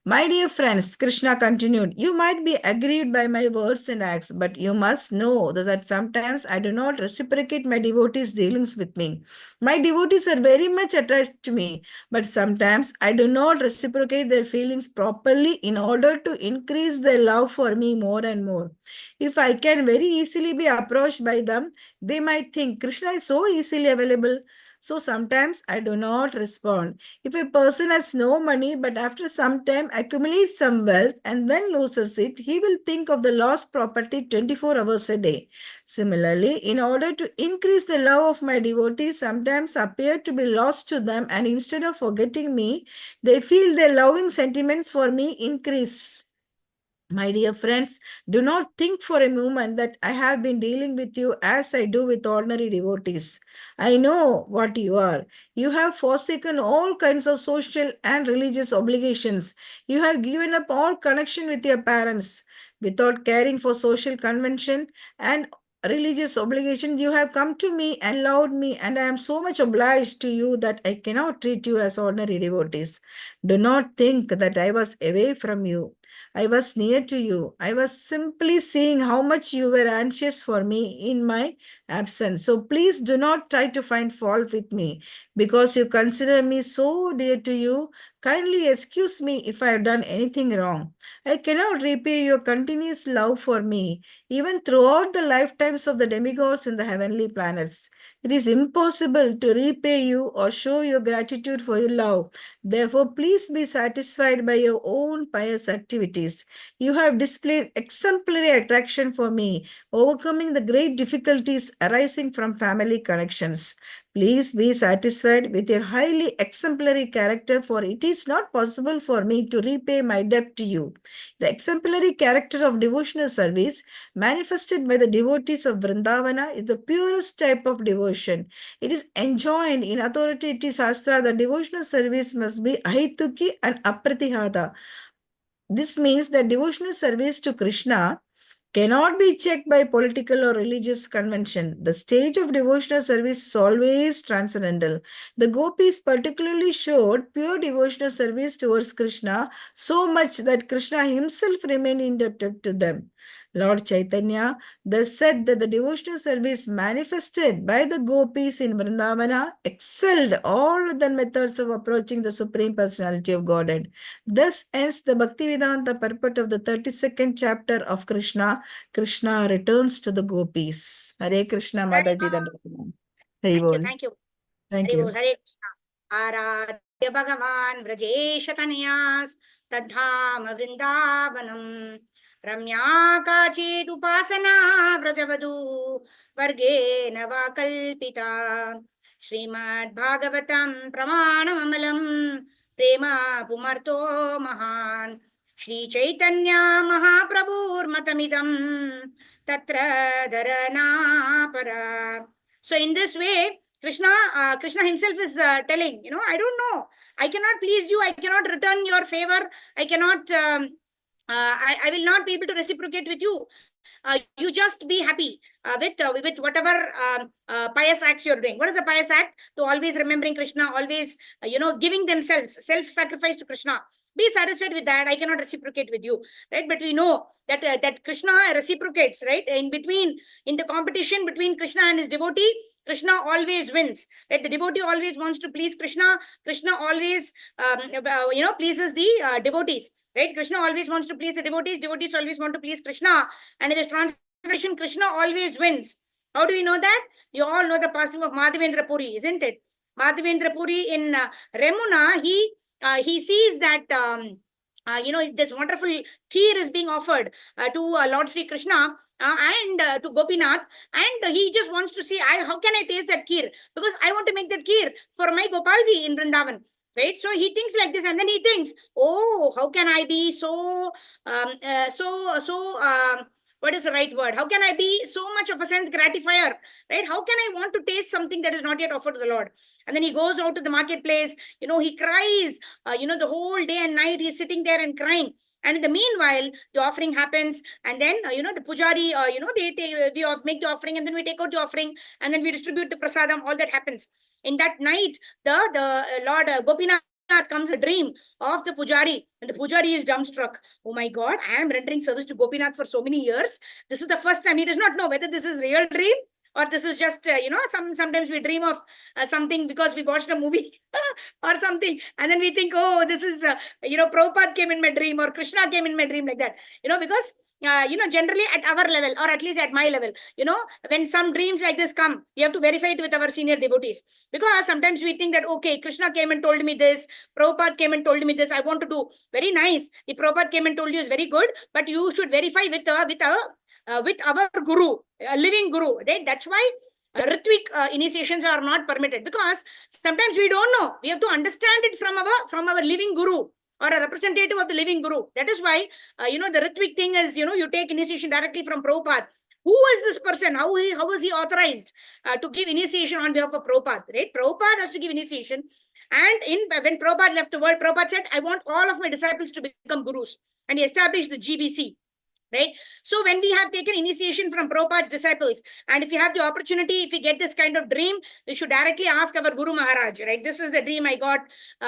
My dear friends, Krishna continued, you might be aggrieved by my words and acts, but you must know that sometimes I do not reciprocate my devotees' dealings with me. My devotees are very much attached to me, but sometimes I do not reciprocate their feelings properly in order to increase their love for me more and more. If I can very easily be approached by them, they might think Krishna is so easily available. So sometimes I do not respond. If a person has no money but after some time accumulates some wealth and then loses it, he will think of the lost property 24 hours a day. Similarly, in order to increase the love of my devotees, sometimes appear to be lost to them, and instead of forgetting me, they feel their loving sentiments for me increase. My dear friends, do not think for a moment that I have been dealing with you as I do with ordinary devotees. I know what you are. You have forsaken all kinds of social and religious obligations. You have given up all connection with your parents. Without caring for social convention and religious obligations, you have come to me and loved me, and I am so much obliged to you that I cannot treat you as ordinary devotees. Do not think that I was away from you. I was near to you. I was simply seeing how much you were anxious for me in my absence. So please do not try to find fault with me. Because you consider me so dear to you, kindly excuse me if I have done anything wrong. I cannot repay your continuous love for me, even throughout the lifetimes of the demigods in the heavenly planets. It is impossible to repay you or show your gratitude for your love. Therefore, please be satisfied by your own pious activity. activities. You have displayed exemplary attraction for me, overcoming the great difficulties arising from family connections. Please be satisfied with your highly exemplary character, for it is not possible for me to repay my debt to you. The exemplary character of devotional service manifested by the devotees of Vrindavana is the purest type of devotion. It is enjoined in authoritative Shastra that devotional service must be ahituki and apratihata. This means that devotional service to Krishna cannot be checked by political or religious convention. The stage of devotional service is always transcendental. The gopis particularly showed pure devotional service towards Krishna, so much that Krishna himself remained indebted to them. Lord Chaitanya thus said that the devotional service manifested by the gopis in Vrindavana excelled all other methods of approaching the Supreme Personality of Godhead. Thus ends the Bhaktivedanta purport of the 32nd chapter of Krishna. Krishna returns to the gopis. Hare Krishna, Mataji. Thank you. Thank Hare you. Bol, Hare Krishna. Aradhya Bhagavan Vrajesha Taniyas Tadham Vrindavanam Ramya Kachid Upasana Vrajavadu Vargena Vakalpita Srimad Bhagavatam Pramanam Amalam Prema Pumarto Mahan Shri Chaitanya Mahaprabhur Matamidam Tatra Dharana Para. So in this way, Krishna himself is telling, I don't know. I cannot please you. I cannot return your favor. I cannot, I will not be able to reciprocate with you. You just be happy with whatever pious acts you're doing. What is a pious act? To always remembering Krishna, always, giving themselves, self-sacrifice to Krishna. Be satisfied with that. I cannot reciprocate with you, right? But we know that that Krishna reciprocates, right? In the competition between Krishna and his devotee, Krishna always wins, right? The devotee always wants to please Krishna. Krishna always, pleases the devotees, right? Krishna always wants to please the devotees. Devotees always want to please Krishna. And in this translation, Krishna always wins. How do we know that? You all know the passing of Madhavendra Puri, isn't it? Madhavendra Puri in Remuna, he sees that this wonderful kheer is being offered to Lord Sri Krishna and to Gopinath, and he just wants to see, how can I taste that kheer? Because I want to make that kheer for my Gopalji in Vrindavan. Right, so he thinks like this, and then he thinks, oh, how can I be what is the right word? How can I be so much of a sense gratifier? Right? How can I want to taste something that is not yet offered to the Lord? And then he goes out to the marketplace. He cries. The whole day and night he's sitting there and crying. And in the meanwhile, the offering happens, and then the pujari, we make the offering, and then we take out the offering, and then we distribute the prasadam. All that happens. In that night, the Lord Gopinath comes a dream of the pujari, and the pujari is dumbstruck. Oh my God, I am rendering service to Gopinath for so many years. This is the first time. He does not know whether this is real dream or this is just, sometimes we dream of something because we watched a movie or something. And then we think, oh, this is, Prabhupada came in my dream or Krishna came in my dream, like that, because generally at our level, or at least at my level, when some dreams like this come, we have to verify it with our senior devotees. Because sometimes we think that, okay, Krishna came and told me this, Prabhupada came and told me this, I want to do. Very nice. If Prabhupada came and told you, is very good, but you should verify with our guru, a living guru. That's why Ritvik initiations are not permitted, because sometimes we don't know. We have to understand it from our living guru, or a representative of the living guru. That is why, the Ritvik thing is, you take initiation directly from Prabhupada. Who is this person? How is he authorized to give initiation on behalf of Prabhupada? Right? Prabhupada has to give initiation. And when Prabhupada left the world, Prabhupada said, I want all of my disciples to become gurus. And he established the GBC. Right? So when we have taken initiation from Prabhupada's disciples, and if you have the opportunity, if you get this kind of dream, we should directly ask our Guru Maharaj, right? This is the dream I got,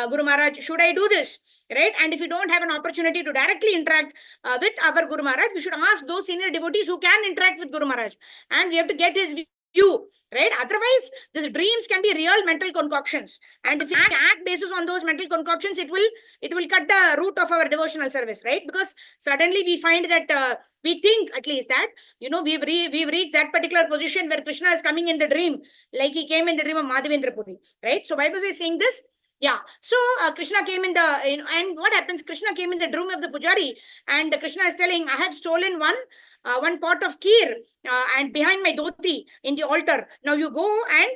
Guru Maharaj, should I do this? Right? And if you don't have an opportunity to directly interact with our Guru Maharaj, we should ask those senior devotees who can interact with Guru Maharaj. And we have to get his view, right? Otherwise, these dreams can be real mental concoctions. And if we act basis on those mental concoctions, it will cut the root of our devotional service, right? Because suddenly we find that we think at least that, we've reached that particular position where Krishna is coming in the dream, like he came in the dream of Madhavendra Puri, right? So why was I saying this? Yeah. So Krishna came in the, and what happens? Krishna came in the room of the pujari, and Krishna is telling, I have stolen one pot of kheer and behind my dhoti in the altar. Now you go and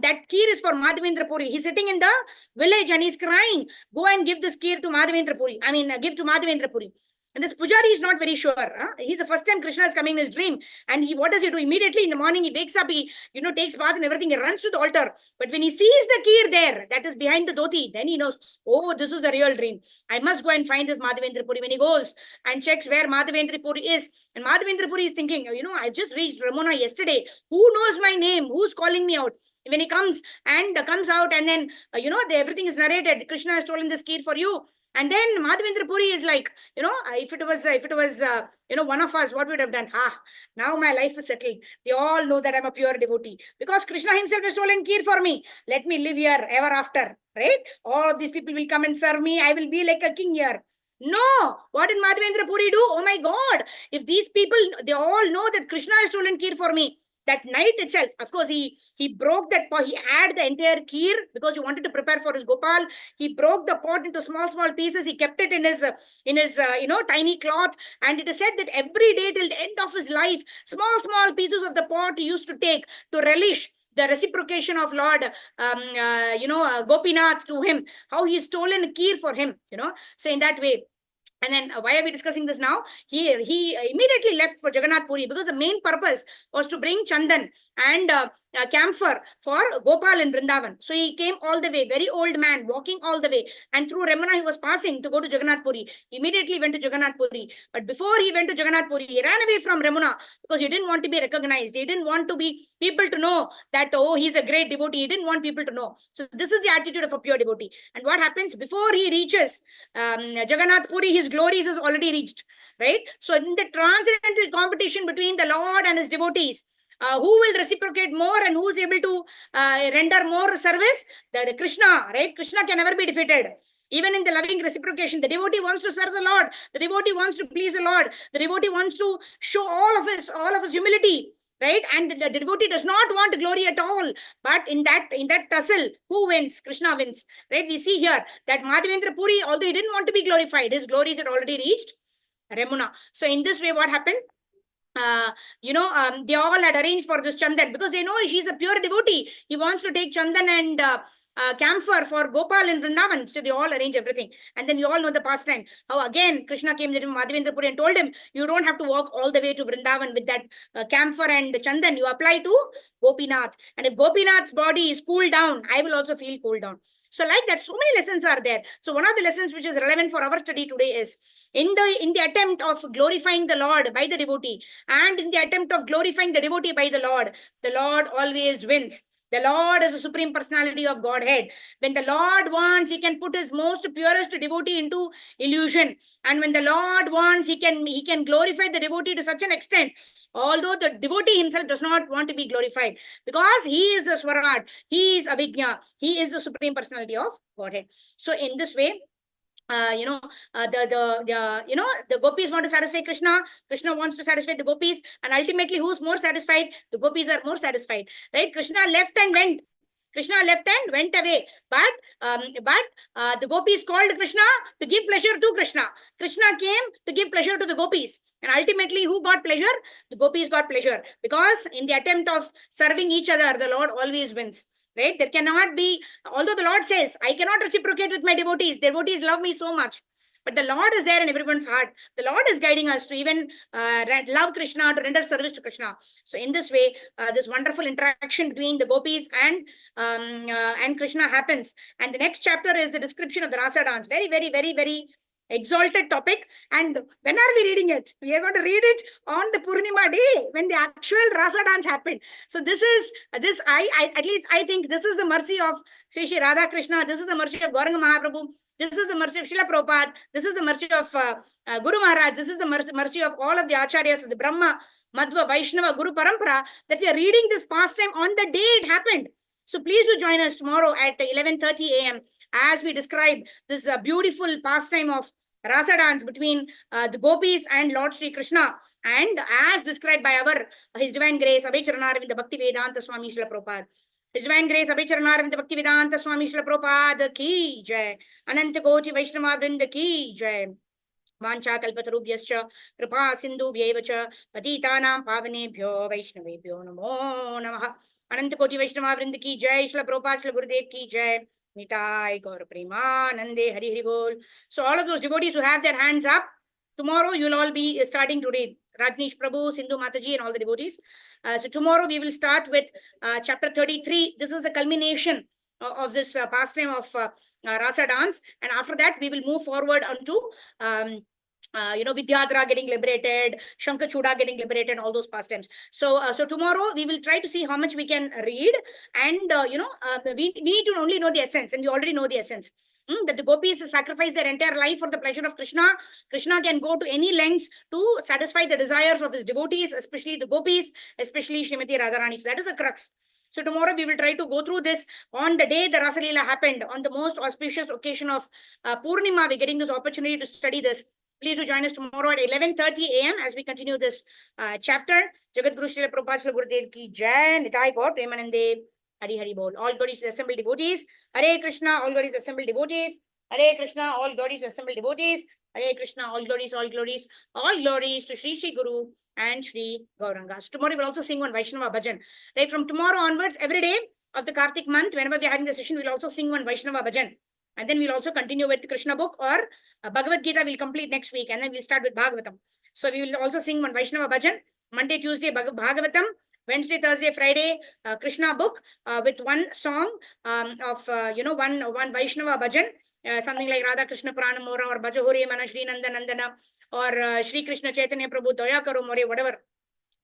that kheer is for Madhavendra Puri. He's sitting in the village and he's crying. Go and give this kheer to Madhavendra Puri. I mean, give to Madhavendra Puri. And this pujari is not very sure. He's the first time Krishna is coming in his dream. And what does he do? Immediately in the morning, he wakes up, he, takes bath and everything. He runs to the altar. But when he sees the kheer there, that is behind the dhoti, then he knows, oh, this is a real dream. I must go and find this Madhavendra Puri. When he goes and checks where Madhavendra Puri is, and Madhavendra Puri is thinking, I just reached Ramona yesterday. Who knows my name? Who's calling me out? When he comes out, and then, everything is narrated. Krishna has stolen this kheer for you. And then Madhavendra Puri is like, if it was one of us, what would have done? Now my life is settled. They all know that I'm a pure devotee. Because Krishna himself has stolen kheer for me. Let me live here ever after, right? All of these people will come and serve me. I will be like a king here. No! What did Madhavendra Puri do? Oh my God! If these people, they all know that Krishna has stolen kheer for me. That night itself, of course, he broke that pot. He had the entire kheer because he wanted to prepare for his Gopal. He broke the pot into small pieces. He kept it in his tiny cloth. And it is said that every day till the end of his life, small pieces of the pot he used to take to relish the reciprocation of Lord, Gopinath to him. How he stolen kheer for him, So in that way. And then why are we discussing this now? He immediately left for Jagannath Puri because the main purpose was to bring Chandan and camphor for Gopal in Vrindavan. So he came all the way, very old man, walking all the way. And through Ramana, he was passing to go to Jagannath Puri. Immediately went to Jagannath Puri. But before he went to Jagannath Puri, he ran away from Ramana because he didn't want to be recognized. He didn't want to be people to know that, oh, he's a great devotee. He didn't want people to know. So this is the attitude of a pure devotee. And what happens? Before he reaches Jagannath Puri, his glories is already reached, right? So in the transcendental competition between the Lord and his devotees, who will reciprocate more and who is able to render more service? The Krishna, right? Krishna can never be defeated. Even in the loving reciprocation, the devotee wants to serve the Lord. The devotee wants to please the Lord. The devotee wants to show all of his humility, right? And the devotee does not want glory at all. But in that tussle, who wins? Krishna wins, right? We see here that Madhavendra Puri, although he didn't want to be glorified, his glories had already reached Ramuna. So in this way, what happened? They all had arranged for this Chandan because they know she's a pure devotee. He wants to take Chandan and camphor for Gopal in Vrindavan. So they all arrange everything. And then we all know the pastime. How again Krishna came to Madhavendra Puri and told him, you don't have to walk all the way to Vrindavan with that camphor and Chandan. You apply to Gopinath. And if Gopinath's body is cooled down, I will also feel cooled down. So like that, so many lessons are there. So one of the lessons which is relevant for our study today is, in the attempt of glorifying the Lord by the devotee, and in the attempt of glorifying the devotee by the Lord always wins. The Lord is the Supreme Personality of Godhead. When the Lord wants, he can put his most purest devotee into illusion. And when the Lord wants, he can glorify the devotee to such an extent, although the devotee himself does not want to be glorified, because he is the Swarat, he is Abhigya, he is the Supreme Personality of Godhead. So in this way, the gopis want to satisfy Krishna. Krishna wants to satisfy the gopis, and ultimately, who's more satisfied? The gopis are more satisfied, right? Krishna left and went away. But the gopis called Krishna to give pleasure to Krishna. Krishna came to give pleasure to the gopis, and ultimately, who got pleasure? The gopis got pleasure, because in the attempt of serving each other, the Lord always wins. Right? There cannot be, although the Lord says, I cannot reciprocate with my devotees. Devotees love me so much. But the Lord is there in everyone's heart. The Lord is guiding us to even love Krishna, to render service to Krishna. So in this way, this wonderful interaction between the gopis and Krishna happens. And the next chapter is the description of the Rasa dance. Very, very, very, very exalted topic. And when are we reading it? We are going to read it on the Purnima day, when the actual Rasa dance happened. So I think this is the mercy of Sri Sri Radha Krishna. This is the mercy of Gauranga Mahaprabhu. This is the mercy of Srila Prabhupada. This is the mercy of Guru Maharaj. This is the mercy of all of the Acharyas of the Brahma, Madhva, Vaishnava, Guru Parampara, that we are reading this pastime on the day it happened. So please do join us tomorrow at 11:30 a.m. as we describe this beautiful pastime of Rasa dance between the gopis and Lord Sri Krishna, and as described by His Divine Grace, Abhay Charanaravinda Bhakti Vedanta Swami Srila Prabhupada. His Divine Grace Abhicharanarvind Bhaktivedanta Swami Srila Prabhupada ki jai. Ananta Koti Vaishnava Vrinda ki jai. Vancha kalpatarubhyascha kripa sindhubhyeva cha patitanam pavanebhyo vaishnavebhyo namo namaha. Ananta Koti Vaishnava Vrinda ki jai. Srila Prabhupada Srila Gurudev ki jai. Nitai Gaur Premanande Hari Hari Bol. So all of those devotees who have their hands up, tomorrow you'll all be starting to read. Rajneesh Prabhu, Sindhu Mataji and all the devotees. So tomorrow we will start with chapter 33. This is the culmination of this pastime of Rasa dance. And after that, we will move forward onto Vidyadhara getting liberated, Shankachuda getting liberated, all those pastimes. So tomorrow we will try to see how much we can read, and we need to only know the essence, and we already know the essence. That the gopis sacrifice their entire life for the pleasure of Krishna. Krishna can go to any lengths to satisfy the desires of his devotees, especially the gopis, especially Srimati Radharani. So that is a crux. So tomorrow we will try to go through this on the day the Rasa Leela happened, on the most auspicious occasion of Purnima. We're getting this opportunity to study this. Please do join us tomorrow at 11:30 a.m. as we continue this chapter. Jagat Guru Srila Prabhupada Srila Gurudev ki jai. Nitai Gaur Premanande Hari Hari Bol. All glories to assembled devotees. Hare Krishna, all glories to assembled devotees. Hare Krishna, all glories to assembled devotees. Hare Krishna, all glories, all glories, all glories to Sri Sri Guru and Sri Gauranga. So tomorrow we'll also sing one Vaishnava bhajan. Right, from tomorrow onwards, every day of the Kartik month, whenever we're having the session, we'll also sing one Vaishnava bhajan. And then we'll also continue with Krishna book, or Bhagavad Gita we'll complete next week. And then we'll start with Bhagavatam. So we will also sing one Vaishnava bhajan. Monday, Tuesday, Bhagavatam. Wednesday, Thursday, Friday, Krishna book with one song of, one Vaishnava bhajan. Something like Radha Krishna Pranamora or Bhajahore Mana Shri Nandana or Shri Krishna Chaitanya Prabhu Daya Karo More, whatever.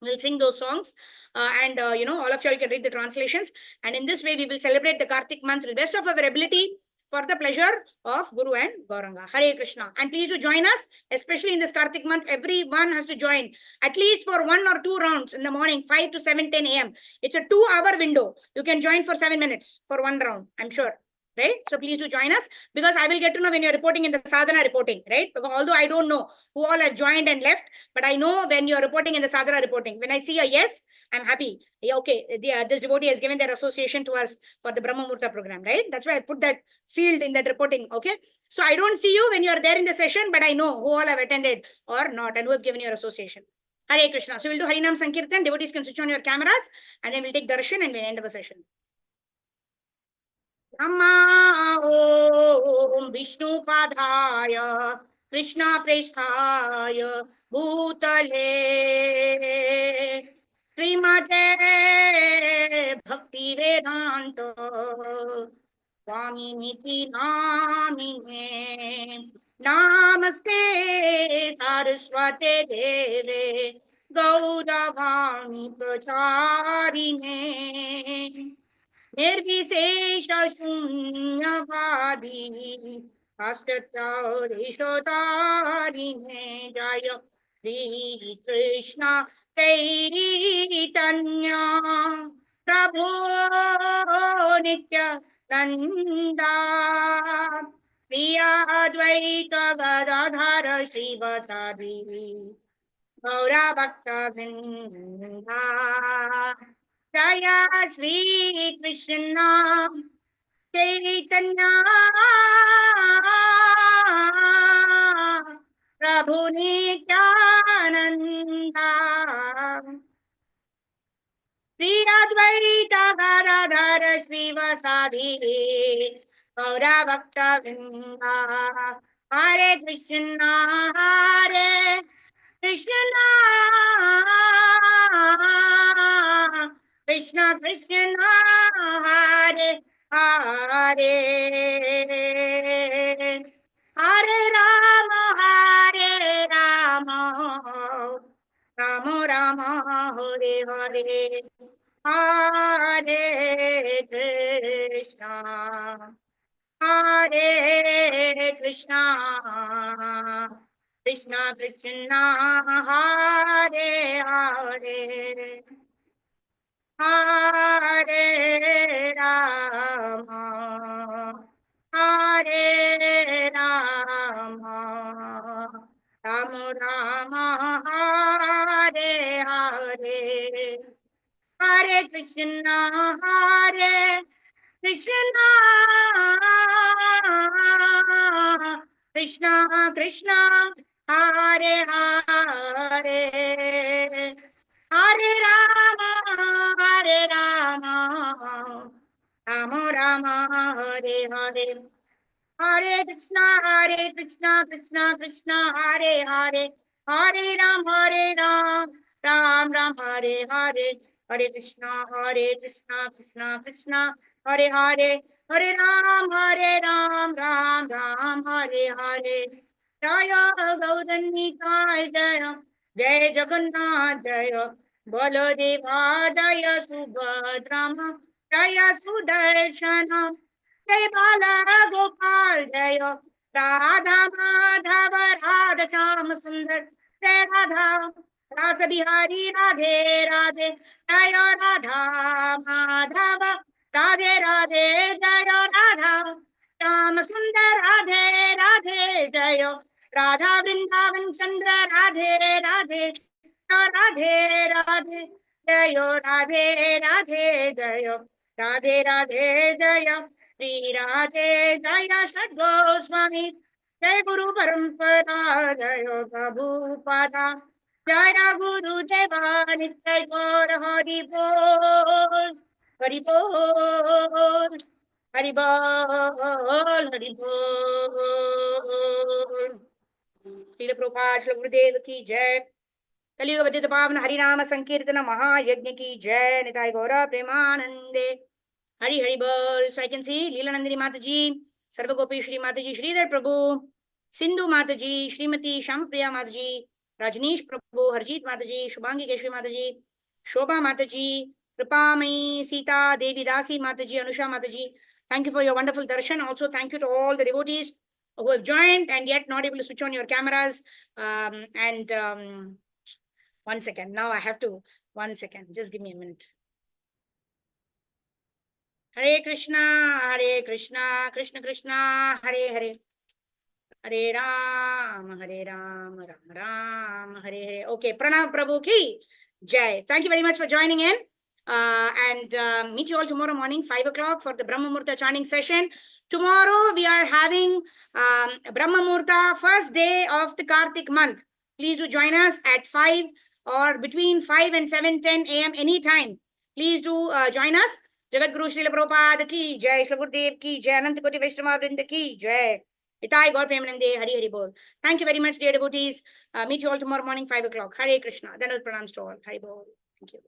We'll sing those songs and all of you all can read the translations. And in this way, we will celebrate the Kartik month to the best of our ability for the pleasure of Guru and Gauranga. Hare Krishna. And please do join us, especially in this Kartik month. Everyone has to join at least for 1 or 2 rounds in the morning, 5 to 7, 10 a.m. It's a 2-hour window. You can join for 7 minutes for 1 round, I'm sure. Right? So please do join us, because I will get to know when you're reporting in the sadhana reporting, right? Because although I don't know who all have joined and left, but I know when you're reporting in the sadhana reporting. When I see a yes, I'm happy. Yeah, okay, this devotee has given their association to us for the Brahma Murta program, right? That's why I put that field in that reporting, okay? So I don't see you when you're there in the session, but I know who all have attended or not and who have given your association. Hare Krishna. So we'll do Harinam Sankirtan. Devotees can switch on your cameras, and then we'll take darshan and we'll end our session. Om Vishnu Padaya Krishna Prestaya Bhutale Srimate Bhakti Vedanta Swami Niti Namine Namaste Saraswate Deve Gauravani Pracharine निर्विशेष शून्यवादी अष्टचौरिशोधारिणे जय श्री कृष्ण चैतन्य प्रभो नित्यानंदा प्रिय अद्वैत गदाधर श्रीवासादि गौरभक्तवृन्दा जय श्री कृष्ण चैतन्य प्रभु नित्यानंदा श्री अद्वैत गदाधर श्रीवासादि गौरभक्तवृन्दा हरे Krishna Krishna Krishna Krishna Hare Hare Hare Rama Rama Rama Hare Hare Hare Krishna Hare Krishna Krishna Krishna Hare Hare Hare Rama Hare Rama Rama Rama Hare Hare Hare Krishna, Hare Krishna, Krishna Krishna, Hare Hare, Hare Rama, Hare Rama, Rama Rama, Hare Hare. Hare Krishna, Krishna Krishna, Hare Hare, Hare Ram, Ram Ram, Hare Hare, Hare Krishna, Krishna Krishna, Hare Hare, Hare Ram, Ram Ram, Hare Hare. Jaya Gaudanitai Jaya, Jai Jagannath Jaya, Baladeva Jaya Subhadrama, Jaya Sudarshana, Jai Bala Gopal Jaya, Radha Madhava Radha Shama Sundar, Jai Radha Rasa Bihari Radhe Radhe, Jaya Radha Madhava Radhe Radhe, Jaya Radha Shama Sundar Radhe Radhe, Jaya Radha Vrindavan Chandra Radhe Radhe, Radhe Radhe, Jaya Radhe Radhe, Jaya Radhe Radhe, Jaya Shri Radhe, Jaya Shad Goswami, Jai Guru Parampara, Jaya Prabhupada, Jaya Guru Deva Nitya Gaur, Hari Bol, Hari Bol, Hari Bol, Hari Bol. Srila Prabhupada, Srila Gurudev ki jai. कलियुग पतित पावन हरिनाम संकीर्तन महायज्ञ की जय. निताय गौर प्रेमानंदे. हरि हरि बोल. So I can see Leela Nandini Mataji, Sarvagopi Shri Mataji, Sridhar Prabhu, Sindhu Mataji, Srimati Shampriya Mataji, Rajneesh Prabhu, Harjeet Mataji, Shubhangi Keshri Mataji, Shobha Mataji, Kripamai, Sita Devi Dasi Mataji, Anusha Mataji. Thank you for your wonderful darshan. Also thank you to all the devotees who have joined and yet not able to switch on your cameras. One second. Now I have to. 1 second. Just give me a minute. Hare Krishna, Krishna Krishna, Hare Hare, Hare Ram, Ram Ram, Hare Hare. Okay, Pranav Prabhu ki jai. Thank you very much for joining in. And meet you all tomorrow morning, 5 o'clock for the Brahma Murta chanting session. Tomorrow we are having Brahma Murta, first day of the Kartik month. Please do join us at 5 or between 5 and 7:10 a.m. anytime. Please do join us. Jagat Guru Srila Prabhupada ki jai, Srila Gurudev ki jai, Ananta Koti Vaishnava Vrinda ki jai. Itai Gaur Premanande, Hari Hari Bol. Thank you very much, dear devotees. Meet you all tomorrow morning, 5 o'clock. Hare Krishna. Then pranams to all. Hari Bol. Thank you.